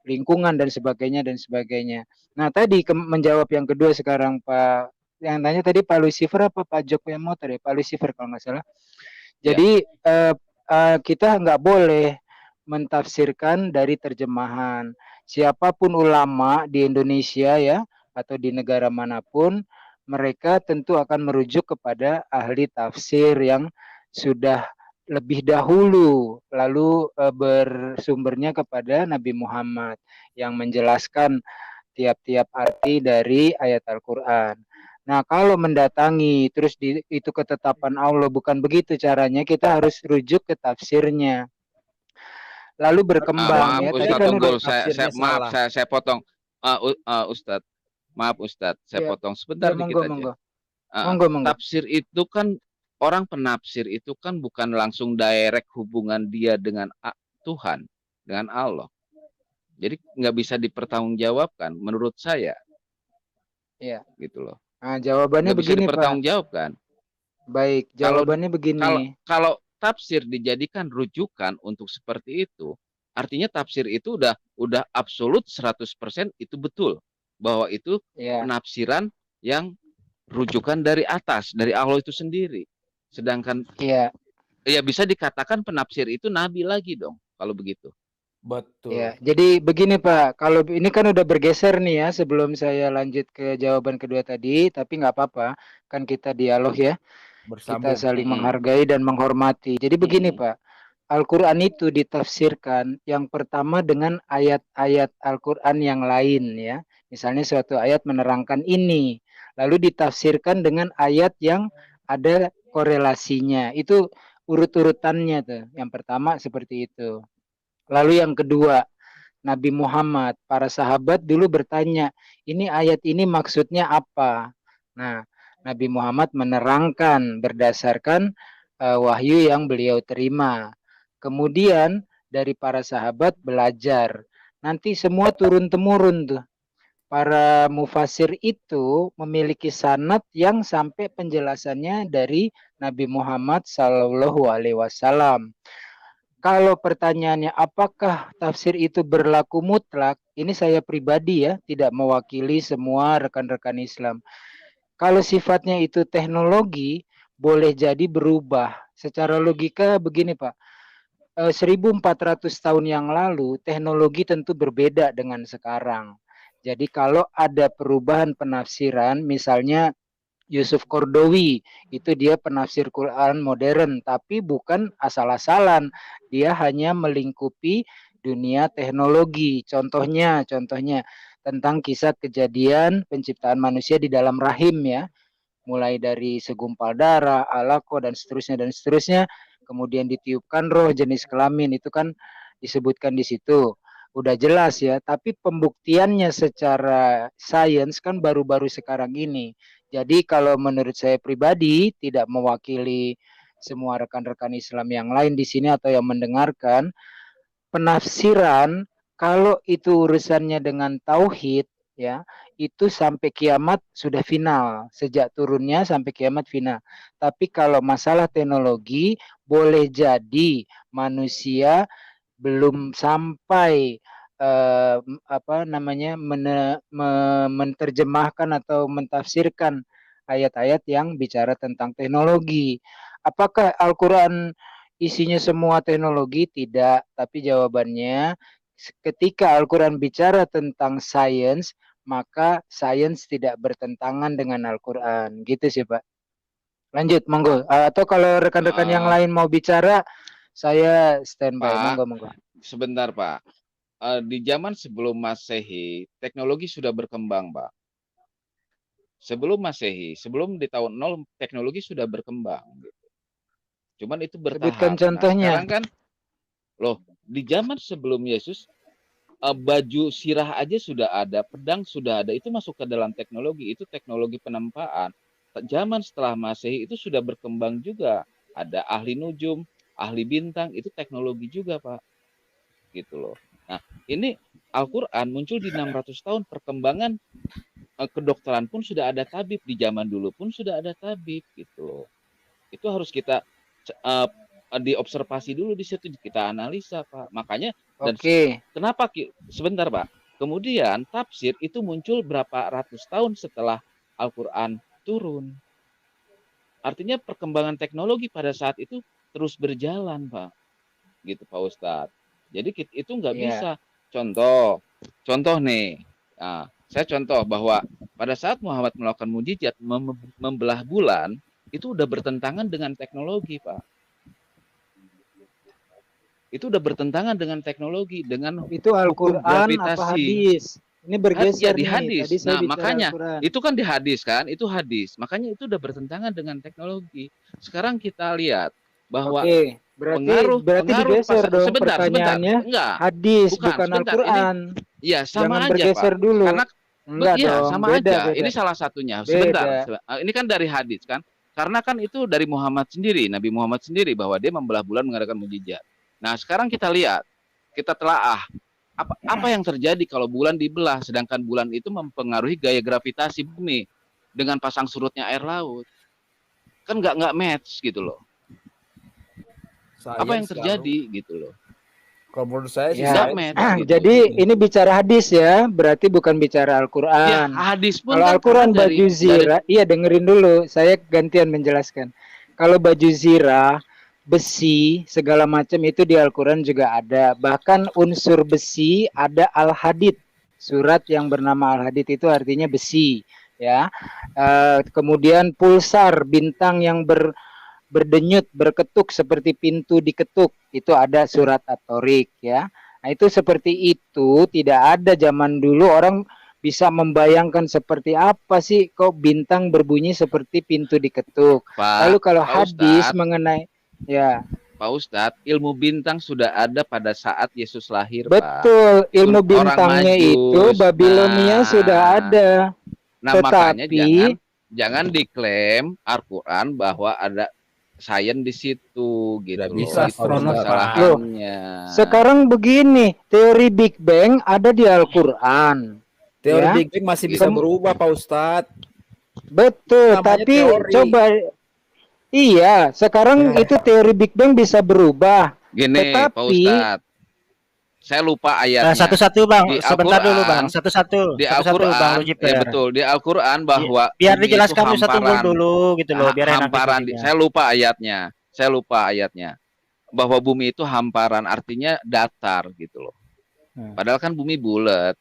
lingkungan dan sebagainya dan sebagainya. Nah tadi menjawab yang kedua sekarang Pak, yang tanya tadi Pak Lucifer apa Pak Joko yang motor ya, Pak Lucifer kalau nggak salah. Jadi kita nggak boleh mentafsirkan dari terjemahan. siapapun ulama di Indonesia ya atau di negara manapun, mereka tentu akan merujuk kepada ahli tafsir yang sudah lebih dahulu, lalu bersumbernya kepada Nabi Muhammad yang menjelaskan tiap-tiap arti dari ayat Al-Quran. Nah, kalau mendatangi terus itu ketetapan Allah, bukan begitu caranya, kita harus rujuk ke tafsirnya. Lalu berkembang Maaf ya, tadi Ustadz kan udah Tunggul, Tafsirnya maaf salah. saya potong. Ustadz, maaf Ustadz, saya ya, potong sebentar ya dikit monggo aja. monggo monggo. Tafsir itu kan orang penafsir itu kan bukan langsung direct hubungan dia dengan Tuhan, dengan Allah. Jadi nggak bisa dipertanggungjawabkan menurut saya, Ya. gitu loh. Nah, jawabannya Nggak bisa begini Pak. dipertanggungjawabkan. Baik, Kalau jawabannya begini. kalau tafsir dijadikan rujukan untuk seperti itu, artinya tafsir itu udah absolut 100% itu betul bahwa itu Ya. penafsiran yang rujukan dari atas, dari Allah itu sendiri. Sedangkan ya bisa dikatakan penafsir itu nabi lagi dong kalau begitu. Betul. Ya, jadi begini Pak, kalau ini kan udah bergeser nih ya sebelum saya lanjut ke jawaban kedua tadi, tapi nggak apa-apa, kan kita dialog ya, kita Bersambung. saling menghargai dan menghormati. Jadi begini Pak, Al-Quran itu ditafsirkan yang pertama dengan ayat-ayat Al-Quran yang lain ya, misalnya suatu ayat menerangkan ini, lalu ditafsirkan dengan ayat yang ada korelasinya, itu urut-urutannya tuh, yang pertama seperti itu. Lalu yang kedua, Nabi Muhammad, para sahabat dulu bertanya, ini ayat ini maksudnya apa? Nah, Nabi Muhammad menerangkan berdasarkan wahyu yang beliau terima. Kemudian dari para sahabat belajar. Nanti semua turun-temurun tuh. Para mufasir itu memiliki sanad yang sampai penjelasannya dari Nabi Muhammad SAW. Kalau pertanyaannya apakah tafsir itu berlaku mutlak, ini saya pribadi ya, tidak mewakili semua rekan-rekan Islam. Kalau sifatnya itu teknologi, boleh jadi berubah. Secara logika begini Pak, 1400 tahun yang lalu teknologi tentu berbeda dengan sekarang. Jadi kalau ada perubahan penafsiran, misalnya Yusuf Kordowi, itu dia penafsir Quran modern, tapi bukan asal-asalan. Dia hanya melingkupi dunia teknologi. Contohnya tentang kisah kejadian penciptaan manusia di dalam rahim ya. Mulai dari segumpal darah, alaqah dan seterusnya. Kemudian ditiupkan roh jenis kelamin, itu kan disebutkan di situ. Udah jelas ya, tapi pembuktiannya secara sains kan baru-baru sekarang ini. Jadi kalau menurut saya pribadi tidak mewakili semua rekan-rekan Islam yang lain di sini atau yang mendengarkan, penafsiran kalau itu urusannya dengan tauhid ya, itu sampai kiamat sudah final, sejak turunnya sampai kiamat final. Tapi kalau masalah teknologi boleh jadi manusia belum sampai menerjemahkan atau mentafsirkan ayat-ayat yang bicara tentang teknologi. Apakah Al-Quran isinya semua teknologi? Tidak, tapi jawabannya ketika Al-Quran bicara tentang sains, maka sains tidak bertentangan dengan Al-Quran. Gitu sih Pak. Lanjut, monggo. Atau kalau rekan-rekan yang lain mau bicara, saya standby. Monggo. Sebentar Pak. Di zaman sebelum Masehi, teknologi sudah berkembang, Pak. Sebelum Masehi, sebelum di tahun 0, teknologi sudah berkembang. Cuman itu bertahap. Sebutkan contohnya. Sekarang kan, di zaman sebelum Yesus, baju sirah aja sudah ada, pedang sudah ada, itu masuk ke dalam teknologi, itu teknologi penempaan. Zaman setelah Masehi itu sudah berkembang juga. Ada ahli nujum, ahli bintang, itu teknologi juga, Pak. Gitu loh. Nah, ini Al-Quran muncul di 600 tahun perkembangan kedokteran pun sudah ada tabib, di zaman dulu pun sudah ada tabib gitu loh. Itu harus kita diobservasi dulu di situ, kita analisa Pak. Makanya dan kenapa sebentar Pak. Kemudian tafsir itu muncul berapa ratus tahun setelah Al-Quran turun. Artinya perkembangan teknologi pada saat itu terus berjalan Pak. Gitu Pak Ustadz. Jadi itu nggak bisa. Contoh, contoh nih, saya contoh bahwa pada saat Muhammad melakukan mujizat membelah bulan, itu udah bertentangan dengan teknologi, Pak. Itu udah bertentangan dengan teknologi, dengan Itu hukum Al-Quran apa gravitasi. hadis? Ini Ya bergeser di nih. hadis. Tadi saya Nah, bicara makanya Al-Quran. itu kan di hadis kan, itu hadis. Makanya itu udah bertentangan dengan teknologi. Sekarang kita lihat bahwa Oke, berarti digeser dong sebentar. pertanyaannya. Enggak. Hadis bukan sebentar. Al-Quran. Iya, sama Jangan aja, bergeser Pak. dulu. Karena Enggak iya, dong, sama beda, aja. beda. Ini salah satunya. Beda. Sebentar. Ini kan dari hadis kan. Karena kan itu dari Muhammad sendiri, Nabi Muhammad sendiri bahwa dia membelah bulan mengadakan mujizat. Nah, sekarang kita lihat, kita telaah apa yang terjadi kalau bulan dibelah, sedangkan bulan itu mempengaruhi gaya gravitasi bumi dengan pasang surutnya air laut. Kan nggak match gitu loh. Apa yang terjadi gitu loh. Kalau menurut saya sih Ya, nggak match, gitu. jadi ini bicara hadis ya, berarti bukan bicara Ya, Al-Quran. hadis pun Kalau kan Al-Quran karena baju zirah, iya dengerin dulu, saya gantian menjelaskan. Kalau baju zirah, besi, segala macam itu di Al-Quran juga ada. Bahkan unsur besi ada Al-Hadid. Surat yang bernama Al-Hadid itu artinya besi, ya. Kemudian pulsar, bintang yang berdenyut, berketuk seperti pintu diketuk, itu ada surat At-Tariq, ya. Nah, itu seperti itu, tidak ada zaman dulu orang bisa membayangkan seperti apa sih kok bintang berbunyi seperti pintu diketuk. Pak, Lalu kalau Pak hadis Ustadz, mengenai ya, Pak Ustadz, ilmu bintang sudah ada pada saat Yesus lahir, Pak. betul, ilmu Orang bintangnya Majus. itu Babilonia Nah, sudah ada. Nah, makanya Tetapi jangan diklaim Al-Quran bahwa ada sains di situ gitu Tidak loh. bisa, Itu astronot, Pak. kesalahannya. sekarang begini, teori Big Bang ada di Al-Quran. teori Ya. Big Bang masih bisa berubah, Pak Ustadz. Betul, Namanya tapi teori. coba iya, sekarang itu teori Big Bang bisa berubah. Gini, Pak Tetapi Ustadz, saya lupa ayatnya. Satu-satu Bang, Di sebentar dulu Al-Quran, Bang, satu-satu, Di satu-satu Bang Al-Quran, Uji ya betul, di Al-Quran bahwa biar bumi itu dijelaskan satu hamparan. dulu gitu loh, biar enak Hamparan, diskusinya. saya lupa ayatnya. Bahwa bumi itu hamparan, artinya datar gitu loh. Padahal kan bumi bulat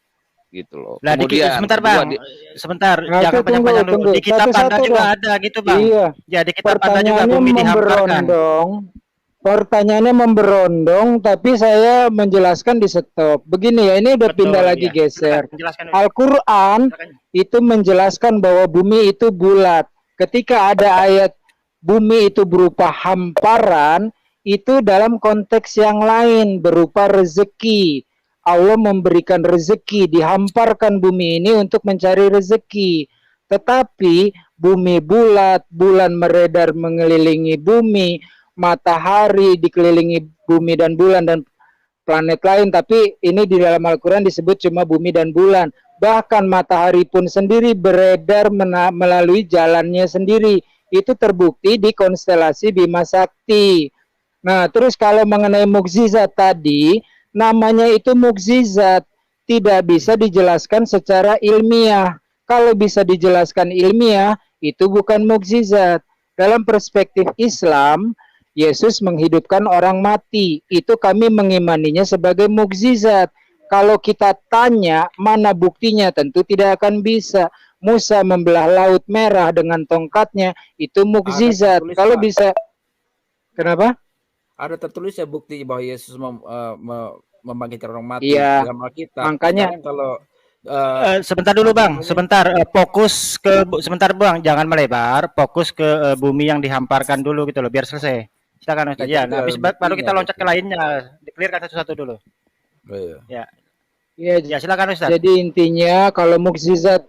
gitu loh. Lah dikit, Kemudian sebentar kedua, Bang, sebentar, Nah, jangan itu banyak-banyak dulu. tunggu. Di kitab Anda Satu-satu juga dong. ada gitu Bang. Iya, Ya di kitab Anda juga pertanyaannya bumi dihamparkan. Pertanyaannya memberondong, tapi saya menjelaskan di stop. Begini ya, ini udah Betul, pindah lagi iya. geser. Silakan, jelaskan. Al-Quran itu menjelaskan bahwa bumi itu bulat. Ketika ada ayat bumi itu berupa hamparan, itu dalam konteks yang lain berupa rezeki. Allah memberikan rezeki, dihamparkan bumi ini untuk mencari rezeki. Tetapi bumi bulat, bulan beredar mengelilingi bumi, matahari dikelilingi bumi dan bulan dan planet lain, tapi ini di dalam Al-Quran disebut cuma bumi dan bulan. Bahkan matahari pun sendiri beredar melalui jalannya sendiri. Itu terbukti di konstelasi Bima Sakti. Nah, terus kalau mengenai mukjizat tadi, namanya itu mukjizat, tidak bisa dijelaskan secara ilmiah. Kalau bisa dijelaskan ilmiah, itu bukan mukjizat. Dalam perspektif Islam, Yesus menghidupkan orang mati. Itu kami mengimaninya sebagai mukjizat. Kalau kita tanya mana buktinya, tentu tidak akan bisa. Musa membelah laut merah dengan tongkatnya, itu mukjizat. tertulis, Kalau Pak. bisa, kenapa? Ada tertulis ya bukti bahwa Yesus membangkitkan orang mati Iya, dalam Alkitab. makanya Sekarang kalau Sebentar dulu Bang, sebentar fokus ke sebentar Bang, jangan melebar, fokus ke bumi yang dihamparkan dulu gitu loh, biar selesai. Silakan Ustaz. Itu Ya, juga nah, habis buktinya, baru kita loncat ke betul. lainnya. Dikelirkan satu-satu dulu. Oh, iya. Ya. ya, Ya, silakan Ustaz. jadi intinya kalau mukjizat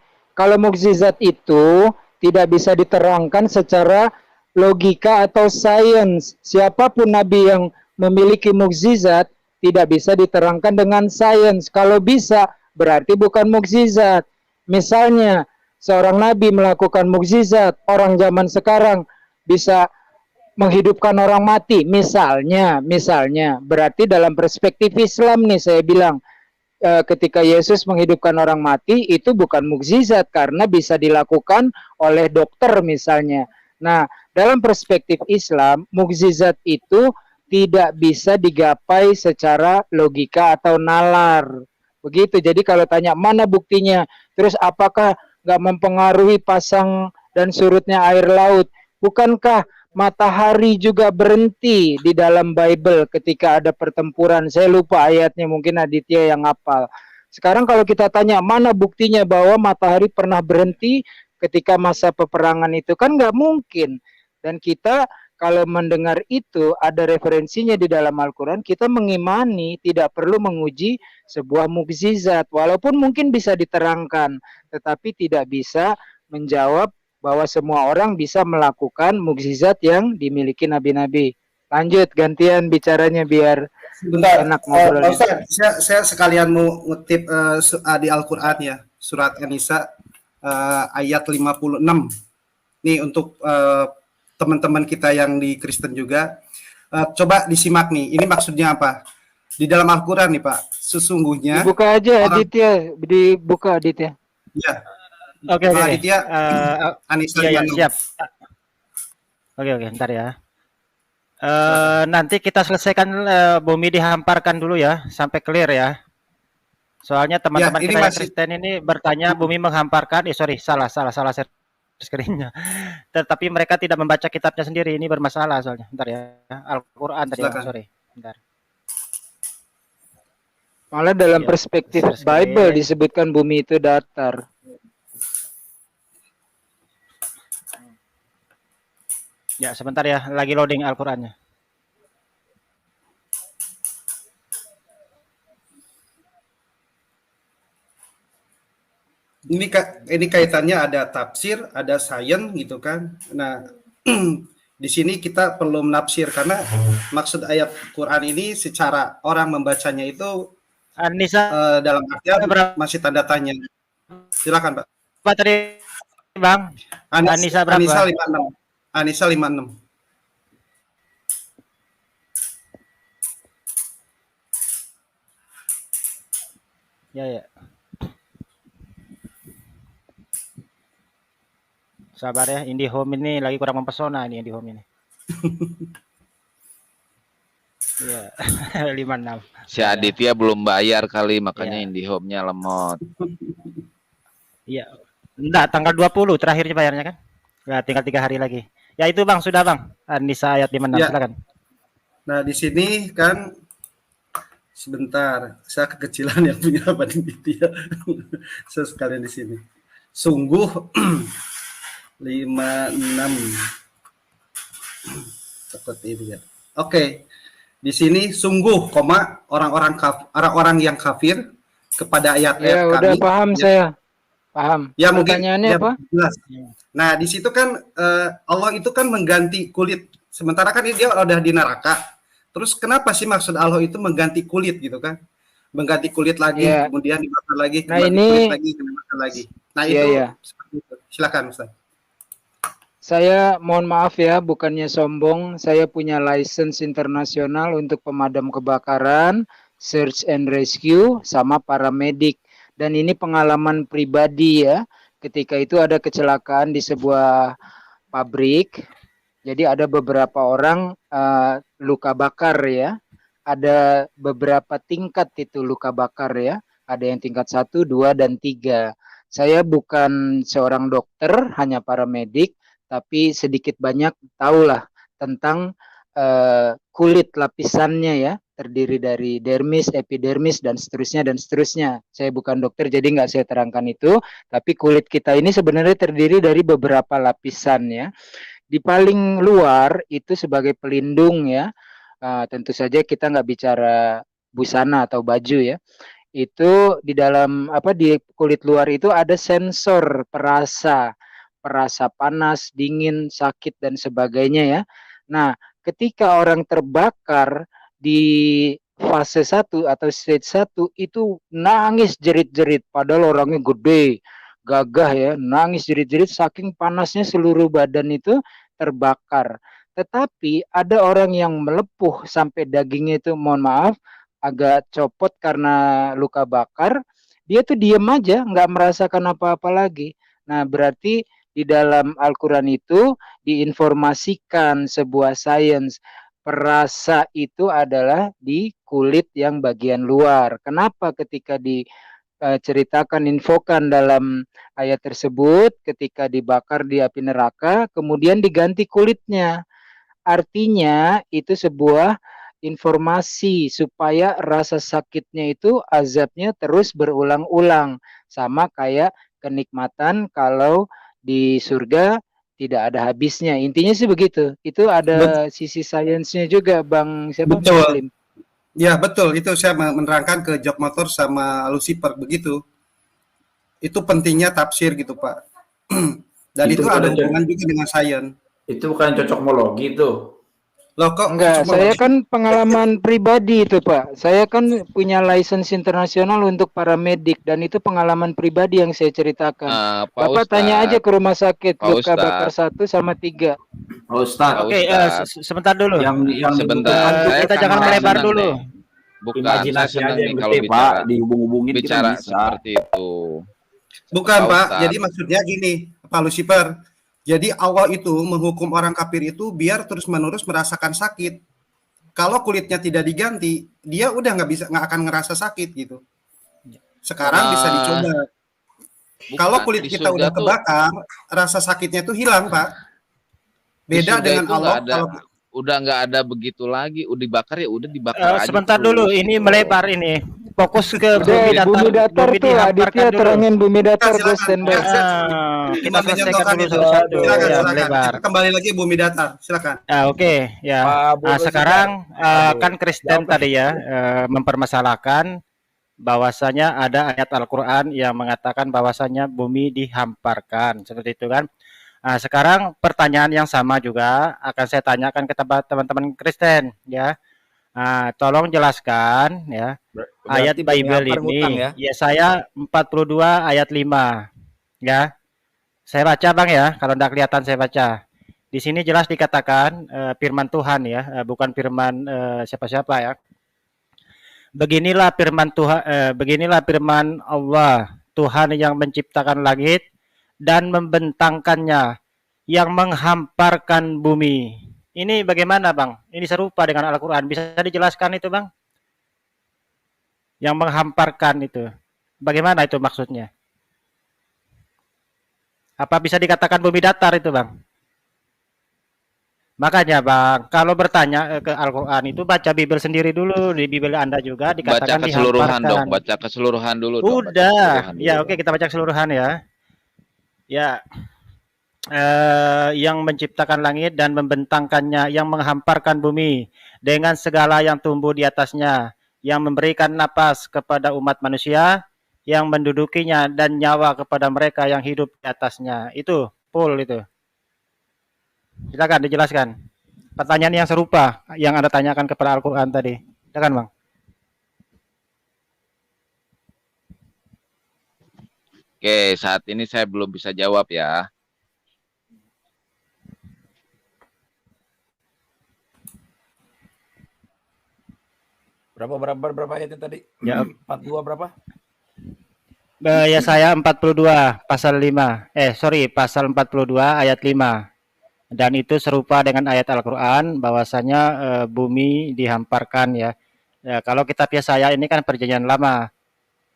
itu tidak bisa diterangkan secara logika atau sains. Siapapun nabi yang memiliki mukjizat tidak bisa diterangkan dengan sains. Kalau bisa berarti bukan mukjizat. Misalnya seorang nabi melakukan mukjizat, orang zaman sekarang bisa menghidupkan orang mati, misalnya berarti dalam perspektif Islam nih saya bilang ketika Yesus menghidupkan orang mati itu bukan mukjizat karena bisa dilakukan oleh dokter misalnya. Nah, dalam perspektif Islam, mukjizat itu tidak bisa digapai secara logika atau nalar. Begitu. Jadi kalau tanya mana buktinya, terus apakah nggak mempengaruhi pasang dan surutnya air laut? Bukankah matahari juga berhenti di dalam Bible ketika ada pertempuran? Saya lupa ayatnya, mungkin Aditya yang hafal. Sekarang kalau kita tanya mana buktinya bahwa matahari pernah berhenti ketika masa peperangan itu, kan nggak mungkin. Dan kita kalau mendengar itu ada referensinya di dalam Al-Quran, kita mengimani, tidak perlu menguji sebuah mukjizat. Walaupun mungkin bisa diterangkan, tetapi tidak bisa menjawab bahwa semua orang bisa melakukan mukjizat yang dimiliki nabi-nabi. Lanjut, gantian bicaranya biar Sebentar, enak Pak ngobrolnya. Ustadz, saya sekalian mau ngutip di Al-Quran ya, surat An-Nisa ayat 56. Nih untuk teman-teman kita yang di Kristen juga, coba disimak nih, ini maksudnya apa? Di dalam Al-Quran nih Pak, sesungguhnya Dibuka aja orang, Aditya, dibuka Aditya. ya, Oke, oke, oke. Aditya, Anissa Iya, ya, 56. siap. Oke, oke, ntar ya. Nanti kita selesaikan bumi dihamparkan dulu ya, sampai clear ya. Soalnya Ya, teman-teman ini kita yang masih, Kristen ini bertanya bumi menghamparkan. Sorry, salah share screen-nya. Tetapi mereka tidak membaca kitabnya sendiri. Ini bermasalah soalnya. Bentar ya. Al-Quran tadi, silakan. sorry. Bentar. Malah dalam Ya, perspektif share Bible screen. disebutkan bumi itu datar. Ya, sebentar ya. Lagi loading Al-Qurannya. Ini kaitannya ada tafsir, ada sains gitu kan. Nah, di sini kita perlu menafsir karena maksud ayat Quran ini secara orang membacanya itu Anissa dalam artian berapa masih tanda tanya. Silakan, Pak. tadi, Bang? Anissa berapa? Anissa 56. Anissa 56. Ya, ya. Sabar ya, IndiHome ini lagi kurang mempesona nih IndiHome ini. Iya, 56. Si Aditya belum bayar kali, makanya Iya. IndiHome-nya lemot. Iya. Enggak, tanggal 20 terakhirnya bayarnya kan? Ya, tinggal 3 hari lagi. Ya itu Bang, sudah Bang. Anissa ayat 56, Ya. silakan. Nah, di sini kan sebentar, saya kekecilan yang punya panitia. Saya sekalian di sini. Sungguh 56 seperti itu ya. Oke. Di sini sungguh koma orang-orang yang kafir kepada ayat-ayat Ya, kami. udah paham Ya, saya. Paham. ya mungkin Pertanyaannya ya, apa? jelas. Nah, di situ kan Allah itu kan mengganti kulit. Sementara kan dia udah di neraka. Terus kenapa sih maksud Allah itu mengganti kulit gitu kan? Mengganti kulit lagi, Ya. kemudian dibakar lagi, Nah, kembali ini kulit lagi, dibakar lagi. Nah, Iya, itu ya. seperti itu. Silakan, Ustaz. Saya mohon maaf ya, bukannya sombong. Saya punya license internasional untuk pemadam kebakaran, search and rescue, sama paramedik. Dan ini pengalaman pribadi ya. Ketika itu ada kecelakaan di sebuah pabrik. Jadi ada beberapa orang luka bakar ya. Ada beberapa tingkat itu luka bakar ya. Ada yang tingkat 1, 2, dan 3. Saya bukan seorang dokter, hanya paramedik. Tapi sedikit banyak tahulah tentang kulit lapisannya ya, terdiri dari dermis, epidermis, dan seterusnya dan seterusnya. Saya bukan dokter jadi nggak saya terangkan itu, tapi kulit kita ini sebenarnya terdiri dari beberapa lapisan ya. Di paling luar itu sebagai pelindung ya, tentu saja kita nggak bicara busana atau baju ya. Itu di dalam di kulit luar itu ada sensor perasa panas, dingin, sakit, dan sebagainya ya. Nah, ketika orang terbakar di fase 1 atau stage 1 itu nangis jerit-jerit, padahal orangnya gede, gagah ya, nangis jerit-jerit saking panasnya seluruh badan itu terbakar. Tetapi ada orang yang melepuh sampai dagingnya itu, mohon maaf, agak copot karena luka bakar, dia tuh diem aja, nggak merasakan apa-apa lagi. Nah, berarti di dalam Al-Quran itu diinformasikan sebuah sains perasa itu adalah di kulit yang bagian luar. Kenapa ketika diceritakan infokan dalam ayat tersebut ketika dibakar di api neraka kemudian diganti kulitnya? Artinya itu sebuah informasi supaya rasa sakitnya itu azabnya terus berulang-ulang sama kayak kenikmatan kalau di surga tidak ada habisnya. Intinya sih begitu. Itu ada sisi sainsnya juga, Bang siapa? Betul. Muslim. Ya betul, itu saya menerangkan ke Jok Motor sama Lucifer begitu. Itu pentingnya tafsir gitu Pak. Dan itu ada hubungan juga dengan sains. Itu bukan cocokmologi itu. Loh kok Enggak, saya cocokmologi? kan pengalaman pribadi itu Pak. Saya kan punya license internasional untuk paramedik dan itu pengalaman pribadi yang saya ceritakan. Pak Bapak tanya aja Ustadz, ke rumah sakit Pak luka bakar Ustadz, 1 sama 3. Pak Ustadz, Pak Oke, Ustadz, sebentar dulu. yang sebentar. dibutuhkan tuh Saya Kita jangan saya melebar senang dulu. nih. Bukan, saya imajinasi senang aja nih yang kalau gede Pak, bicara dihubung-hubungin kita bicara bisa. seperti itu. Bukan Pak Pak, Ustadz, jadi maksudnya gini Pak Lucifer. Jadi Allah itu menghukum orang kafir itu biar terus-menerus merasakan sakit. Kalau kulitnya tidak diganti, dia udah nggak akan ngerasa sakit gitu. Sekarang bisa dicoba. Kalau bukan kulit di kita surga udah tuh, kebakar, rasa sakitnya itu hilang Pak. di Beda surga dengan itu nggak Allah ada, kalau udah nggak ada begitu lagi. Udah dibakar ya udah dibakar aja Sebentar dulu, terus ini gitu. melebar ini. Fokus ke Udah, bumi datar bumi tuh Aditya dihamparkan dulu. terangin bumi datar gue silakan. standby. Kita Cuma selesaikan mencontohkan dulu itu. satu-satu. Silakan, Ya, silakan. melebar. Kita kembali lagi bumi datar. Silakan. Oke, ya. Sekarang kan Kristen tadi ya mempermasalahkan bahwasanya ada ayat Al-Qur'an yang mengatakan bahwasanya bumi dihamparkan. Seperti itu kan. Sekarang pertanyaan yang sama juga akan saya tanyakan ke teman-teman Kristen ya. Tolong jelaskan ya ayat Bible ini. Ya saya 42 ayat 5 ya. Saya baca Bang ya, kalau tidak kelihatan saya baca. Di sini jelas dikatakan firman Tuhan ya, bukan firman siapa-siapa ya. Beginilah firman Tuhan, beginilah firman Allah, Tuhan yang menciptakan langit dan membentangkannya, yang menghamparkan bumi. Ini bagaimana Bang? Ini serupa dengan Al-Quran. Bisa dijelaskan itu Bang? Yang menghamparkan itu. Bagaimana itu maksudnya? Apa bisa dikatakan bumi datar itu Bang? Makanya Bang, kalau bertanya ke Al-Quran itu baca Bible sendiri dulu. Di Bible Anda juga dikatakan baca keseluruhan dihamparkan. dong, baca keseluruhan dulu dong. Udah, ya oke kita baca keseluruhan ya. Ya, yang menciptakan langit dan membentangkannya, yang menghamparkan bumi dengan segala yang tumbuh di atasnya, yang memberikan napas kepada umat manusia, yang mendudukinya dan nyawa kepada mereka yang hidup di atasnya. Itu, full itu. Silakan dijelaskan. Pertanyaan yang serupa yang Anda tanyakan kepada Al-Quran tadi. Silakan Bang. Oke, saat ini saya belum bisa jawab ya. Berapa ayatnya tadi? Ya. 42 berapa? Ya saya 42 pasal 5. Pasal 42 ayat 5. Dan itu serupa dengan ayat Al-Qur'an bahwasanya bumi dihamparkan ya. Ya, kalau kita saya ini kan perjanjian lama.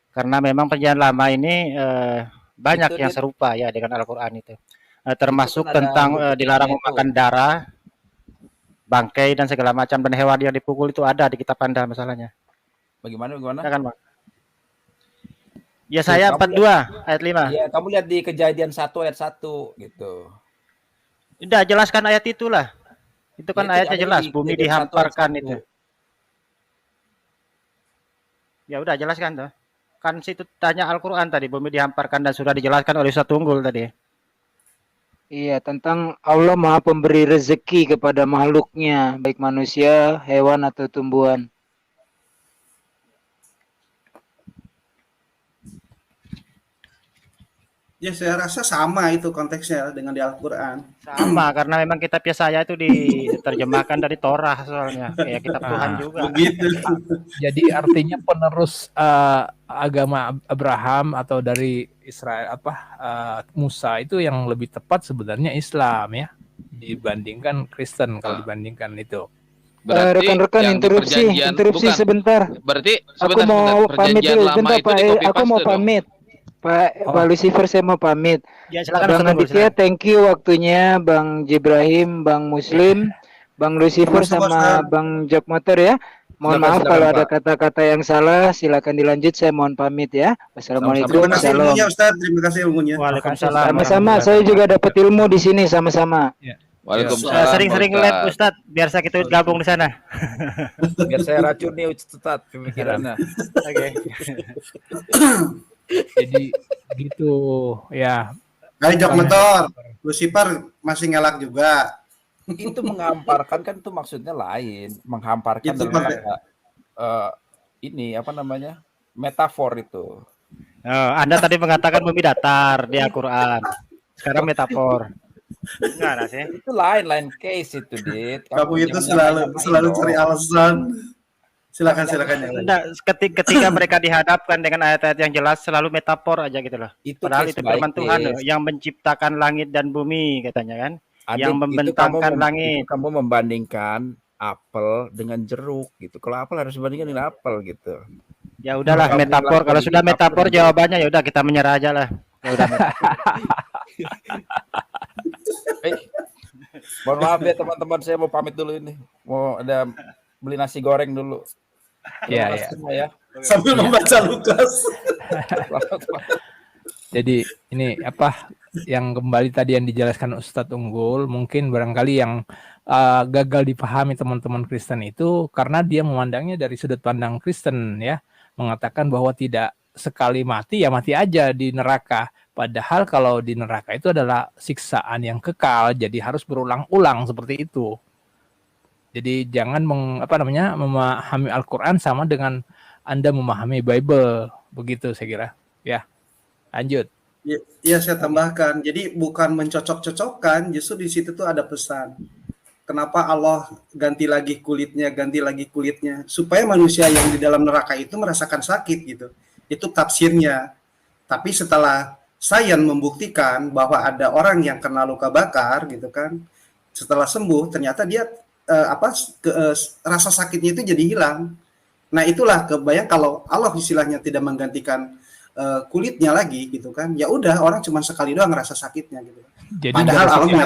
Karena memang perjanjian lama ini banyak Itu yang dia- serupa ya dengan Al-Qur'an itu. Termasuk Itu kan ada tentang buktinya dilarang itu. memakan darah, bangkai dan segala macam dan hewan yang dipukul itu ada di kitab Anda masalahnya. Bagaimana? Ya kan, Bang? Ya saya kamu 42 ayat 5. Iya, kamu lihat di Kejadian 1 ayat 1 gitu. Udah jelaskan ayat itulah. Itu kan Ya, itu ayatnya ada jelas, di bumi Kejadian 1 ayat dihamparkan 1. itu. Ya udah jelaskan tuh. Kan situ tanya Al-Qur'an tadi, bumi dihamparkan dan sudah dijelaskan oleh Ustaz Tunggul tadi. Iya, tentang Allah Maha Pemberi rezeki kepada makhluknya, baik manusia, hewan atau tumbuhan. Ya saya rasa sama itu konteksnya dengan di Al-Quran. Sama karena memang kitab Yesaya itu diterjemahkan dari Torah soalnya, kayak kitab Tuhan juga. Begitu. Jadi artinya penerus agama Abraham atau dari Israel Musa itu yang lebih tepat sebenarnya Islam ya dibandingkan Kristen kalau dibandingkan itu. Berarti rekan-rekan yang di interupsi, perjanjian interupsi bukan. sebentar. Berarti Aku sebentar mau pamit perjanjian dulu lama sebentar itu Pak. di copy Aku mau paste dong. pamit. Pak Oh, Lucifer saya mau pamit. Ya, silakan Bang Ustaz Unggul, Aditya, silakan. thank you waktunya. Bang Jibrahim, Bang Muslim, Bang Lucifer Sama-sama sama Ustaz. Bang Jok Motor ya. Mohon Silakan, maaf silakan kalau ada Pak. kata-kata yang salah. Silakan dilanjut. Saya mohon pamit ya. Sama-sama Terima Wassalamualaikum. Pak. kasih ilmunya Shalom. Ustaz, terima kasih ilmunya. makasih Waalaikumsalam Ustaz. Sama-sama. warahmatullahi Saya juga wabarakatuh. dapat ilmu di sini sama-sama. Ya, ya. Waalaikumsalam Pak Sering-sering lab Ustadz. Ustadz, biar saya ikut gabung di sana. Biar saya racuni Ustaz pemikirannya. Oke. Jadi gitu ya. Ayo Jok Bang Motor, Lucifer masih ngelak juga. Itu menghamparkan kan itu maksudnya lain, menghamparkan Itu dalam pakai kata ini apa namanya? Metafor itu. Oh, Anda tadi mengatakan bumi datar di Al-Quran. Sekarang metafor. Gimana sih? Itu lain case itu, Dit. kamu itu jangan selalu nyamain cari dong. alasan. Silakan yang lain. Enggak, ketika mereka dihadapkan dengan ayat-ayat yang jelas selalu metafor aja gitu loh. Itu Padahal case itu by firman Tuhan loh, case. yang menciptakan langit dan bumi katanya kan, yang Adit, membentangkan itu langit. kamu membandingkan apel dengan jeruk gitu. Kalau apel harus dibandingkan dengan apel gitu. Ya udahlah Kamu metafor. bilang Kalau tadi sudah apel metafor dan jeruk. jawabannya ya udah kita menyerah aja lah. Ya udah metafor. Mohon maaf ya teman-teman, saya mau pamit dulu ini. Mau ada beli nasi goreng dulu. Terima Ya, kasih ya. semua ya. Sambil membaca Lukas. Jadi ini apa yang kembali tadi yang dijelaskan Ustadz Unggul, mungkin barangkali yang gagal dipahami teman-teman Kristen itu karena dia memandangnya dari sudut pandang Kristen ya, mengatakan bahwa tidak sekali mati ya mati aja di neraka. Padahal kalau di neraka itu adalah siksaan yang kekal, jadi harus berulang-ulang seperti itu. Jadi jangan memahami Al-Quran sama dengan Anda memahami Bible, begitu saya kira. Ya, lanjut. Ya, saya tambahkan. Jadi bukan mencocok-cocokkan, justru di situ tuh ada pesan. Kenapa Allah ganti lagi kulitnya, supaya manusia yang di dalam neraka itu merasakan sakit gitu. Itu tafsirnya. Tapi setelah sains membuktikan bahwa ada orang yang kena luka bakar gitu kan, setelah sembuh ternyata dia rasa sakitnya itu jadi hilang. Nah itulah kebayang kalau Allah istilahnya tidak menggantikan kulitnya lagi gitu kan, ya udah orang cuma sekali doang ngerasa sakitnya gitu. Jadi Padahal Allah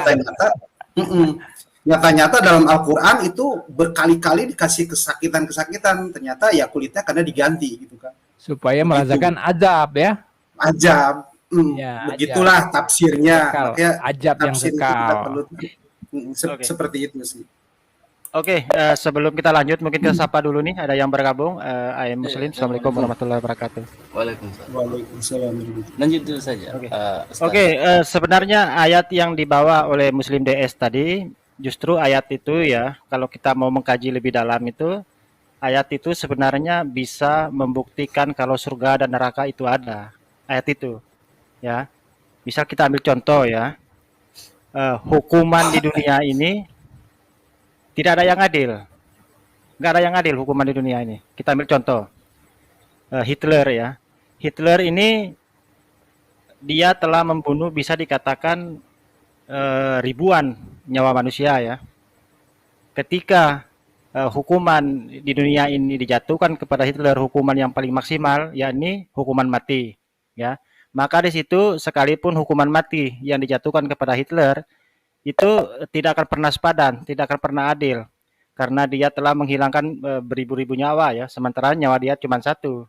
nyata-nyata dalam Al-Quran itu berkali-kali dikasih kesakitan, ternyata ya kulitnya karena diganti gitu kan. Supaya merasakan azab ya. Azab. Ya, begitulah tafsirnya. Kekal. Makanya Azab yang tafsir itu kekal. kita perlu Oke. seperti itu sih. Oke, sebelum kita lanjut mungkin kita sapa dulu nih ada yang bergabung. Ayam Muslim. Assalamualaikum warahmatullahi wabarakatuh. Waalaikumsalam. Lanjut dulu saja. Oke. Ustaz. Oke, sebenarnya ayat yang dibawa oleh Muslim DS tadi, justru ayat itu ya, kalau kita mau mengkaji lebih dalam itu, ayat itu sebenarnya bisa membuktikan kalau surga dan neraka itu ada. Ayat itu, ya. Misal kita ambil contoh ya, hukuman di dunia ini tidak ada yang adil. Nggak ada yang adil hukuman di dunia ini. Kita ambil contoh, Hitler ya. Hitler ini dia telah membunuh bisa dikatakan ribuan nyawa manusia ya. Ketika hukuman di dunia ini dijatuhkan kepada Hitler, hukuman yang paling maksimal yakni hukuman mati ya. Maka di situ sekalipun hukuman mati yang dijatuhkan kepada Hitler itu tidak akan pernah sepadan, tidak akan pernah adil karena dia telah menghilangkan beribu-ribu nyawa ya, sementara nyawa dia cuma satu.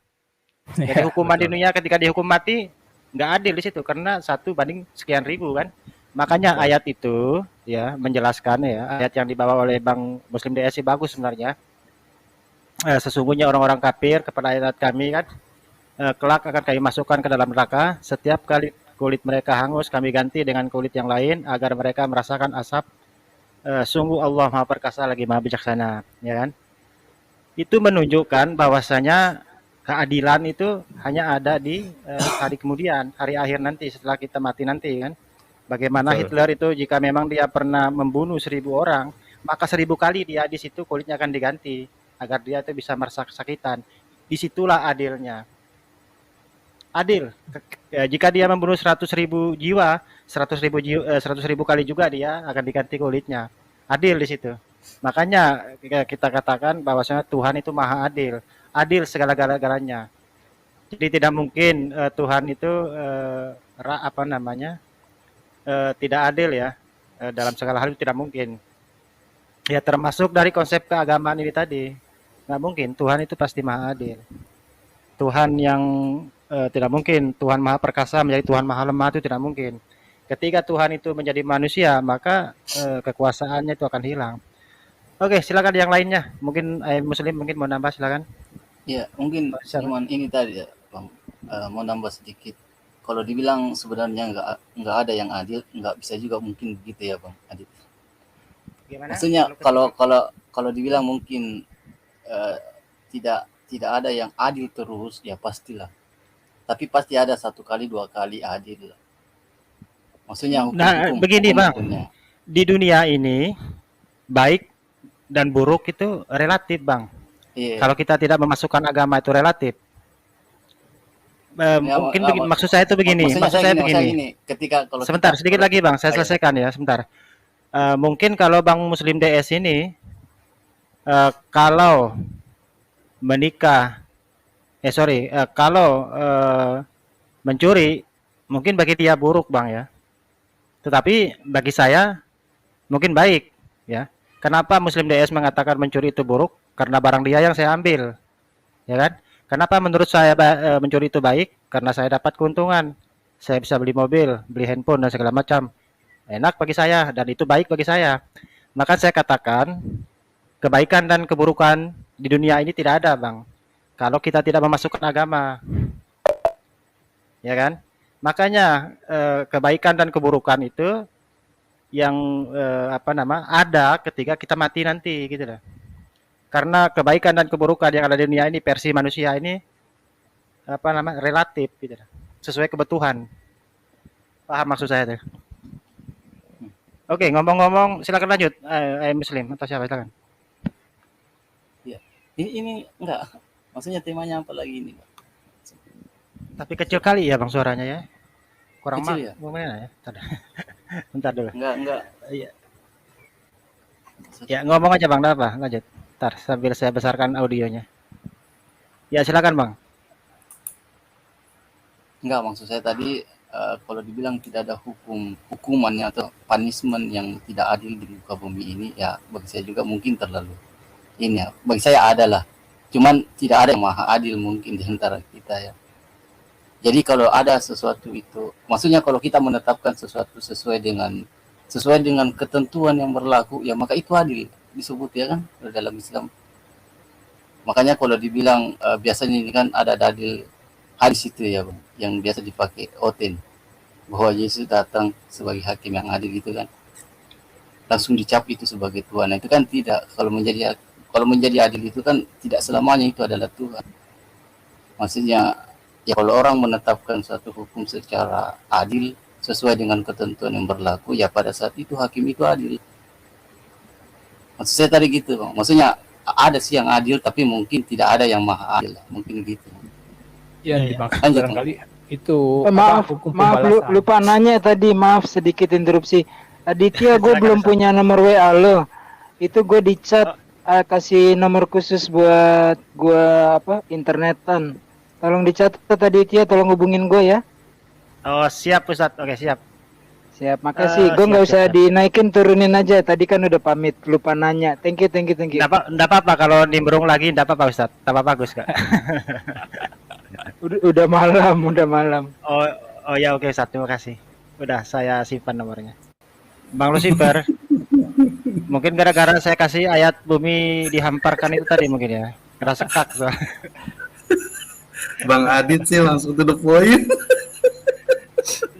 Jadi hukuman di dunia ketika dihukum mati nggak adil di situ karena 1 banding sekian ribu kan. Makanya ayat itu ya menjelaskan ya, ayat yang dibawa oleh Bang Muslim DS bagus sebenarnya. Sesungguhnya orang-orang kafir kepada ayat kami kan kelak akan kami masukkan ke dalam neraka, setiap kali kulit mereka hangus kami ganti dengan kulit yang lain agar mereka merasakan asap. Sungguh Allah Maha Perkasa lagi Maha Bijaksana, ya kan? Itu menunjukkan bahwasanya keadilan itu hanya ada di hari kemudian, hari akhir nanti setelah kita mati nanti kan. Bagaimana Hitler itu jika memang dia pernah membunuh 1000 orang, maka 1000 kali dia di situ kulitnya akan diganti agar dia itu bisa merasa kesakitan. Disitulah adilnya. Adil. Jika dia membunuh 100.000 jiwa, 100.000 kali juga dia akan diganti kulitnya. Adil di situ. Makanya kita katakan bahwasanya Tuhan itu maha adil, adil segala-galanya. Jadi tidak mungkin Tuhan itu tidak adil ya, dalam segala hal itu tidak mungkin. Ya termasuk dari konsep keagamaan ini tadi, nggak mungkin Tuhan itu pasti maha adil. Tuhan yang tidak mungkin Tuhan maha perkasa menjadi Tuhan maha lemah, itu tidak mungkin. Ketika Tuhan itu menjadi manusia, maka kekuasaannya itu akan hilang. Oke, silakan yang lainnya. Mungkin Muslim mungkin mau nambah, silakan. Ya, mungkin cuman ini tadi ya, Bang. Mau nambah sedikit. Kalau dibilang sebenarnya nggak ada yang adil, nggak bisa juga mungkin begitu ya, Bang Adit. Gimana? Maksudnya kalau dibilang mungkin tidak ada yang adil terus, ya pastilah. Tapi pasti ada 1 kali 2 kali adil. Maksudnya begini Bang, di dunia ini baik dan buruk itu relatif Bang. Iya. Kalau kita tidak memasukkan agama itu relatif. Mungkin maksud saya itu begini. Maksud saya begini. Ketika kalau sebentar, sedikit lagi Bang, saya selesaikan ya, sebentar. Mungkin kalau Bang Muslim DS ini kalau menikah, kalau mencuri, mungkin bagi dia buruk Bang ya. Tetapi bagi saya mungkin baik ya. Kenapa Muslim DS mengatakan mencuri itu buruk? Karena barang dia yang saya ambil, ya kan? Kenapa menurut saya mencuri itu baik? Karena saya dapat keuntungan. Saya bisa beli mobil, beli handphone dan segala macam. Enak bagi saya dan itu baik bagi saya. Maka saya katakan kebaikan dan keburukan di dunia ini tidak ada, Bang. Kalau kita tidak memasukkan agama, ya kan? Makanya kebaikan dan keburukan itu yang ada ketika kita mati nanti, gitu loh. Karena kebaikan dan keburukan yang ada di dunia ini versi manusia ini relatif, gitu loh. Sesuai kebutuhan. Paham maksud saya tuh? Oke, ngomong-ngomong, silakan lanjut. Muslim atau siapa, silakan. Ya, ini enggak. Maksudnya temanya apa lagi ini, Pak? Tapi kecil kali ya Bang suaranya ya. Kurang kecil ya? Gimana ya? Bentar dulu. Enggak. Iya. Ya, ngomong aja Bang, apa? Lanjut. Ntar sambil saya besarkan audionya. Ya, silakan Bang. Enggak, maksud saya tadi kalau dibilang tidak ada hukumannya atau punishment yang tidak adil di muka bumi ini, ya bagi saya juga mungkin terlalu ini ya. Bagi saya ada lah. Cuman tidak ada yang maha adil mungkin di antara kita ya. Jadi kalau ada sesuatu itu, maksudnya kalau kita menetapkan sesuatu sesuai dengan ketentuan yang berlaku, ya maka itu adil disebut ya kan dalam Islam. Makanya kalau dibilang biasanya ini kan ada dalil hadis itu ya Bang, yang biasa dipakai oten bahwa Yesus datang sebagai hakim yang adil gitu kan. Langsung dicap itu sebagai Tuhan. Nah, itu kan tidak. Kalau menjadi adil itu kan tidak selamanya itu adalah Tuhan. Maksudnya ya kalau orang menetapkan suatu hukum secara adil sesuai dengan ketentuan yang berlaku, ya pada saat itu hakim itu adil. Maksud saya tadi gitu Bang. Maksudnya ada sih yang adil tapi mungkin tidak ada yang maha adil. Mungkin gitu. Ya, dimaksud Lanjut, barangkali itu maaf hukum maaf pembalasan. lupa nanya tadi, maaf sedikit interupsi. Aditya, gue belum punya nomor WA lo. Itu gue di chat kasih nomor khusus buat gue internetan. Tolong dicatat tadi Aditya, tolong hubungin gue ya. Oh, siap Ustadz. Oke, siap. Siap, makasih. Gue nggak usah dinaikin, turunin aja. Tadi kan udah pamit, lupa nanya. Thank you. Nggak apa-apa kalau nimbrung lagi, nggak apa-apa Ustadz. Nggak apa-apa bagus kak. udah malam. Oh ya, oke Ustadz, terima kasih. Udah saya simpan nomornya. Bang Lucifer, mungkin gara-gara saya kasih ayat bumi dihamparkan itu tadi mungkin ya. Ngerasa kak. Bang Adit sih langsung to the point.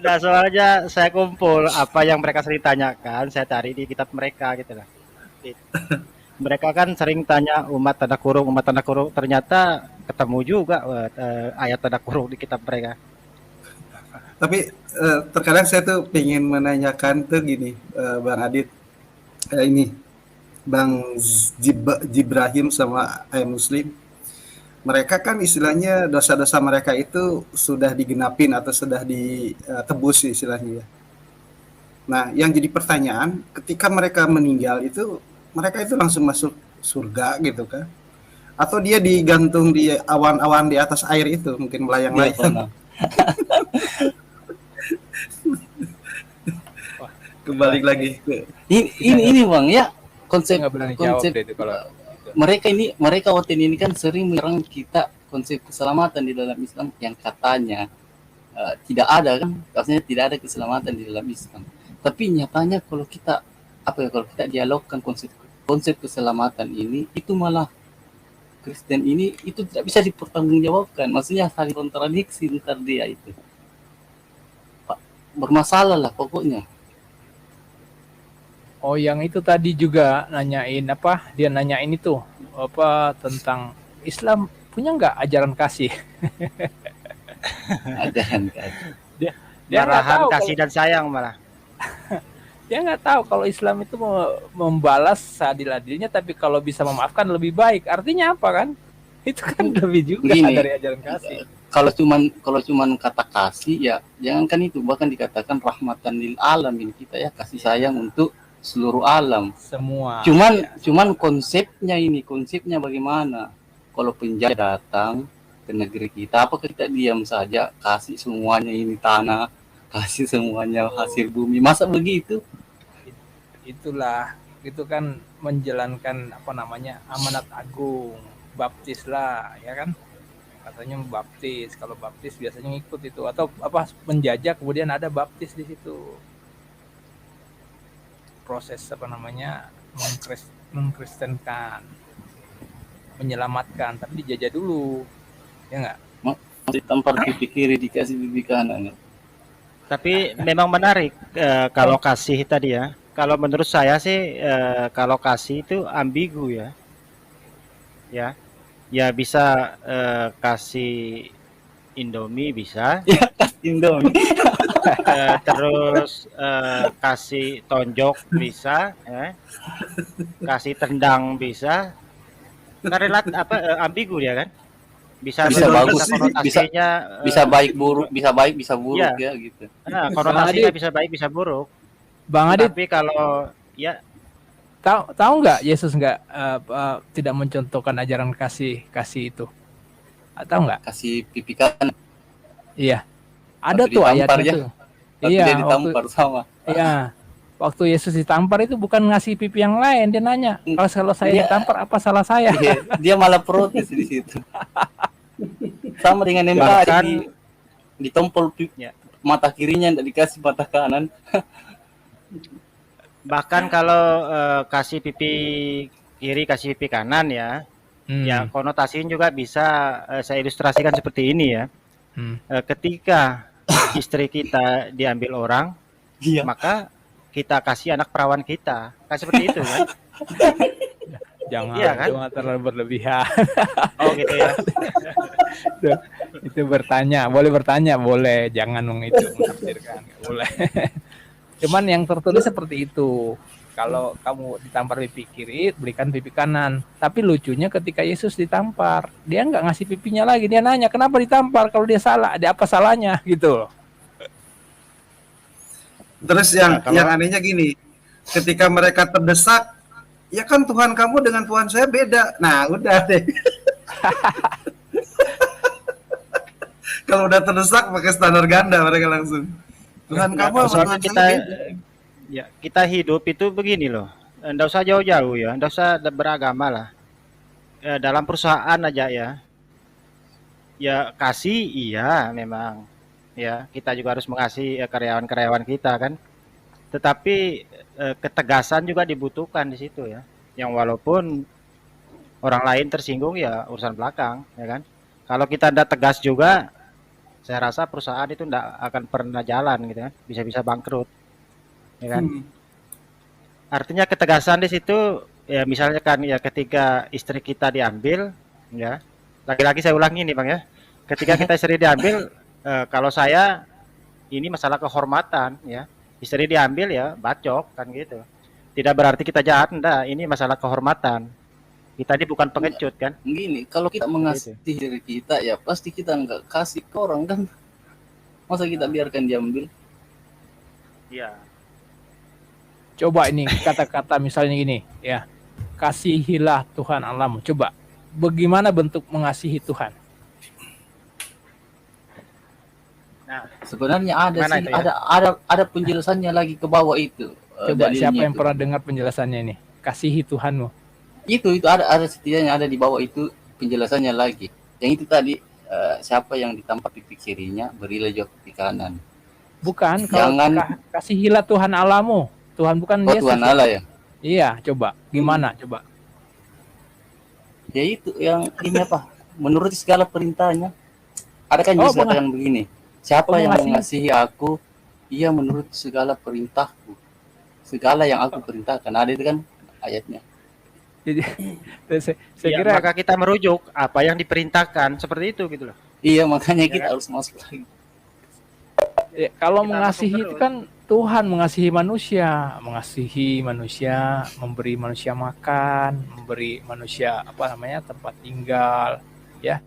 Nah, soalnya saya kumpul apa yang mereka sering tanyakan, saya cari di kitab mereka gitu lah. Mereka kan sering tanya umat tanda kurung, ternyata ketemu juga ayat tanda kurung di kitab mereka. Tapi terkadang saya tuh pengen menanyakan tuh gini, Bang Adit, ini Bang Jibrahim sama Muslim, mereka kan istilahnya dosa-dosa mereka itu sudah digenapin atau sudah ditebus istilahnya ya. Nah, yang jadi pertanyaan ketika mereka meninggal itu mereka itu langsung masuk surga gitu kan? Atau dia digantung di awan-awan di atas air itu, mungkin Dia melayang-layang. pernah. Wah, Kembali lagi ke Ini Bang ya, saya konsep nggak berani jawab konsep deh itu kalau mereka OTN ini kan sering menyerang kita konsep keselamatan di dalam Islam yang katanya tidak ada kan, maksudnya tidak ada keselamatan di dalam Islam. Tapi nyatanya kalau kita kalau kita dialogkan konsep keselamatan ini, itu malah Kristen ini itu tidak bisa dipertanggungjawabkan. Maksudnya saling kontradiksi ntar dia itu. Bermasalah lah pokoknya. Oh, yang itu tadi juga nanyain apa? Dia nanyain itu apa tentang Islam punya nggak ajaran kasih? Ajaran kan. Dia nggak Marahan, tahu kasih dan sayang malah. dia nggak tahu kalau Islam itu membalas seadil-adilnya, tapi kalau bisa memaafkan lebih baik. Artinya apa kan? Itu kan lebih juga Begini, dari ajaran kasih. kalau cuman kata kasih ya jangankan itu, bahkan dikatakan rahmatan lil alamin, kita ya kasih sayang untuk seluruh alam. Semua. Cuman konsepnya bagaimana? Kalau penjajah datang ke negeri kita, apakah kita diam saja kasih semuanya ini tanah, kasih semuanya hasil bumi? Masa begitu? Itulah, itu kan menjalankan apa namanya amanat agung, baptis lah, ya kan? Katanya baptis, kalau baptis biasanya ngikut itu, atau apa menjajah kemudian ada baptis di situ. Proses apa namanya mengkristenkan, menyelamatkan, tapi dijajah dulu, ya nggak? Ditampar pipi kiri dikasih pipi kanan. Tapi memang menarik kalau kasih tadi ya. Kalau menurut saya sih kalau kasih itu ambigu ya. Ya. Ya bisa kasih Indomie bisa. Ya, Indomie. Terus kasih tonjok bisa, ya. Kasih tendang bisa. Karena ambigu ya kan? Bisa bagus, konotasinya bisa baik buruk, bisa baik bisa buruk ya. ya gitu. Nah, konotasinya bisa baik bisa buruk. Bang Adit, tapi kalau ya tahu nggak Yesus nggak tidak mencontohkan ajaran kasih itu? Tahu nggak? Kasih pipi kanan. Iya, ada Waktu tuh ditampar ayatnya ya. tuh. Waktu Iya, dia ditampar sama. Iya, waktu Yesus ditampar itu bukan ngasih pipi yang lain, dia nanya, kalau saya ditampar apa salah saya? Dia malah protes di situ. Sama dengan yang tadi ditompol mata kirinya, tidak dikasih mata kanan. Bahkan kalau kasih pipi kiri, kasih pipi kanan ya, ya konotasinya juga bisa saya ilustrasikan seperti ini ya. Ketika istri kita diambil orang, maka kita kasih anak perawan kita, kan seperti itu kan? Jangan, iya, kan? Jangan terlalu berlebihan. Oh gitu ya. Itu bertanya, boleh, jangan menafsirkan, boleh. Cuman yang tertulis seperti itu. Kalau kamu ditampar pipi kiri, berikan pipi kanan. Tapi lucunya ketika Yesus ditampar, dia nggak ngasih pipinya lagi. Dia nanya, kenapa ditampar? Kalau dia salah, ada apa salahnya? Gitu. Terus yang anehnya gini, ketika mereka terdesak, ya kan Tuhan kamu dengan Tuhan saya beda. Nah, udah deh. Kalau udah terdesak pakai standar ganda mereka langsung. Tuhan kamu soalnya kita hidup itu begini loh. Enggak usah jauh-jauh ya, enggak usah beragama lah. Dalam perusahaan aja ya. Ya kasih iya memang. Ya, kita juga harus mengasihi karyawan-karyawan kita kan. Tetapi ketegasan juga dibutuhkan di situ ya. Yang walaupun orang lain tersinggung ya urusan belakang ya kan. Kalau kita tidak tegas juga, saya rasa perusahaan itu tidak akan pernah jalan gitu kan, bisa-bisa bangkrut, ya kan? Artinya ketegasan di situ, ya misalnya kan ya ketika istri kita diambil, ya lagi-lagi saya ulangi nih bang ya, ketika kita istri diambil, kalau saya ini masalah kehormatan, ya istri diambil ya bacok kan gitu, tidak berarti kita jahat, enggak, ini masalah kehormatan. Kita ini bukan pengecut kan? Gini, kalau kita mengasihi diri kita ya pasti kita nggak kasih ke orang kan? Masa kita biarkan dia ambil? Iya. Coba ini kata-kata misalnya gini, ya kasihilah Tuhan Allahmu. Coba, bagaimana bentuk mengasihi Tuhan? Nah, Sebenarnya ada mana sih, itu ya? ada penjelasannya lagi ke bawah itu. Coba siapa Dalilnya yang itu. pernah dengar penjelasannya ini? Kasihi Tuhanmu. Itu ada setidaknya ada di bawah itu penjelasannya lagi. Yang itu tadi siapa yang ditampak pipi kirinya, berilah juga pipi kanan. Bukan, kalau Jangan kasihilah Tuhan Allahmu. Tuhan bukan oh Yesus. Tuhan Allah ya. Iya, coba. Gimana? Coba. Ya itu yang ini apa? Menuruti segala perintahnya. Ada kan Oh, istilah yang begini. Siapa yang mengasihi. mengasihi aku, ia menuruti segala perintahku. Segala yang aku perintahkan. Ada itu kan ayatnya. Jadi saya Ya, kira maka kita merujuk apa yang diperintahkan seperti itu gitu loh. Iya, makanya Ya kita kan? harus masuk lagi. ya, kalau Kita mengasihi masuk itu terus. kan Tuhan mengasihi manusia, memberi manusia makan, memberi manusia apa namanya tempat tinggal, ya.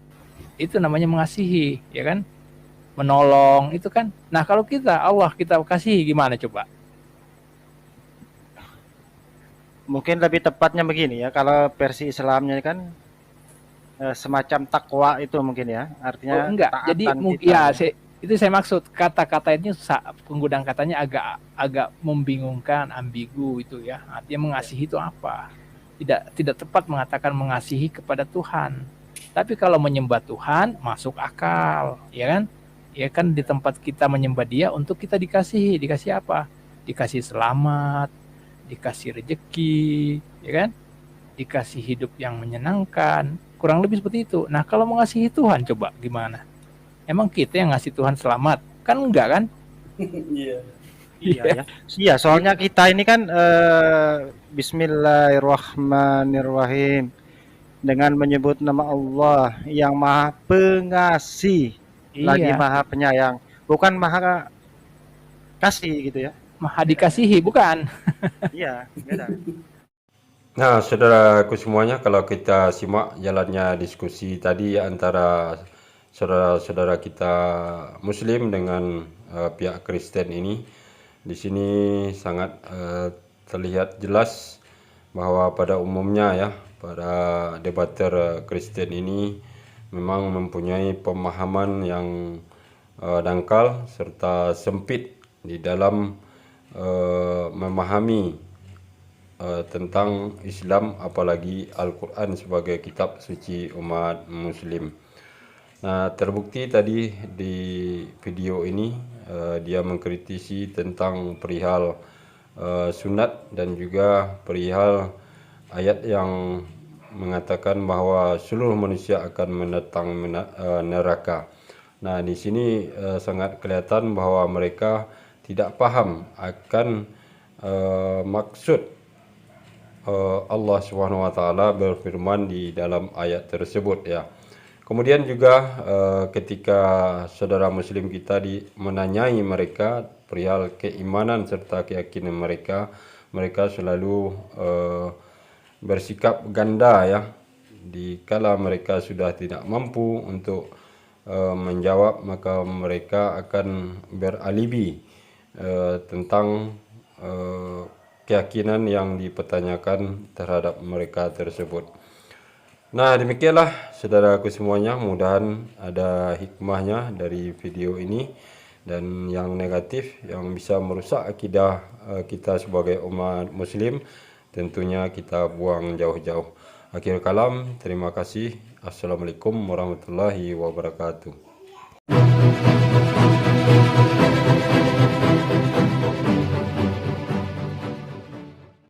Itu namanya mengasihi, ya kan? Menolong itu kan. Nah, kalau Allah kita kasihi gimana coba? Mungkin lebih tepatnya begini ya, kalau versi Islamnya kan semacam takwa itu mungkin ya, artinya Oh, enggak. Jadi ketaatan kita. ya, itu saya maksud kata-kata ini penggunaan katanya agak membingungkan, ambigu itu ya. Artinya mengasihi itu apa? Tidak tepat mengatakan mengasihi kepada Tuhan. Tapi kalau menyembah Tuhan masuk akal, ya kan? Ya kan di tempat kita menyembah Dia untuk kita dikasihi. Dikasih apa? Dikasih selamat, dikasih rejeki, ya kan? Dikasih hidup yang menyenangkan. Kurang lebih seperti itu. Nah, kalau mengasihi Tuhan coba gimana? Emang kita yang ngasih Tuhan selamat? Kan enggak kan? Iya. Iya ya. Iya, soalnya kita ini kan Bismillahirrahmanirrahim dengan menyebut nama Allah yang Maha Pengasih lagi Iya, Maha Penyayang, bukan Maha Kasih gitu ya. maha dikasihi, bukan? Iya, beda. Nah, saudaraku semuanya, kalau kita simak jalannya diskusi tadi antara saudara-saudara kita Muslim dengan pihak Kristen ini, di sini sangat terlihat jelas bahwa pada umumnya ya, para debater Kristen ini memang mempunyai pemahaman yang dangkal serta sempit di dalam memahami tentang Islam, apalagi Al-Quran sebagai kitab suci umat Muslim. Nah, terbukti tadi di video ini dia mengkritisi tentang perihal sunat dan juga perihal ayat yang mengatakan bahwa seluruh manusia akan mendatang neraka. Nah, di sini sangat kelihatan bahwa mereka tidak paham akan maksud Allah Subhanahu wa taala berfirman di dalam ayat tersebut ya. Kemudian juga ketika saudara muslim kita menanyai mereka perihal keimanan serta keyakinan mereka, mereka selalu bersikap ganda ya. Dikala mereka sudah tidak mampu untuk menjawab, maka mereka akan beralibi tentang keyakinan yang dipertanyakan terhadap mereka tersebut. Nah, demikianlah saudaraku semuanya, mudahan ada hikmahnya dari video ini, dan yang negatif yang bisa merusak akidah kita sebagai umat muslim tentunya kita buang jauh-jauh. Akhir kalam, terima kasih. Assalamualaikum warahmatullahi wabarakatuh.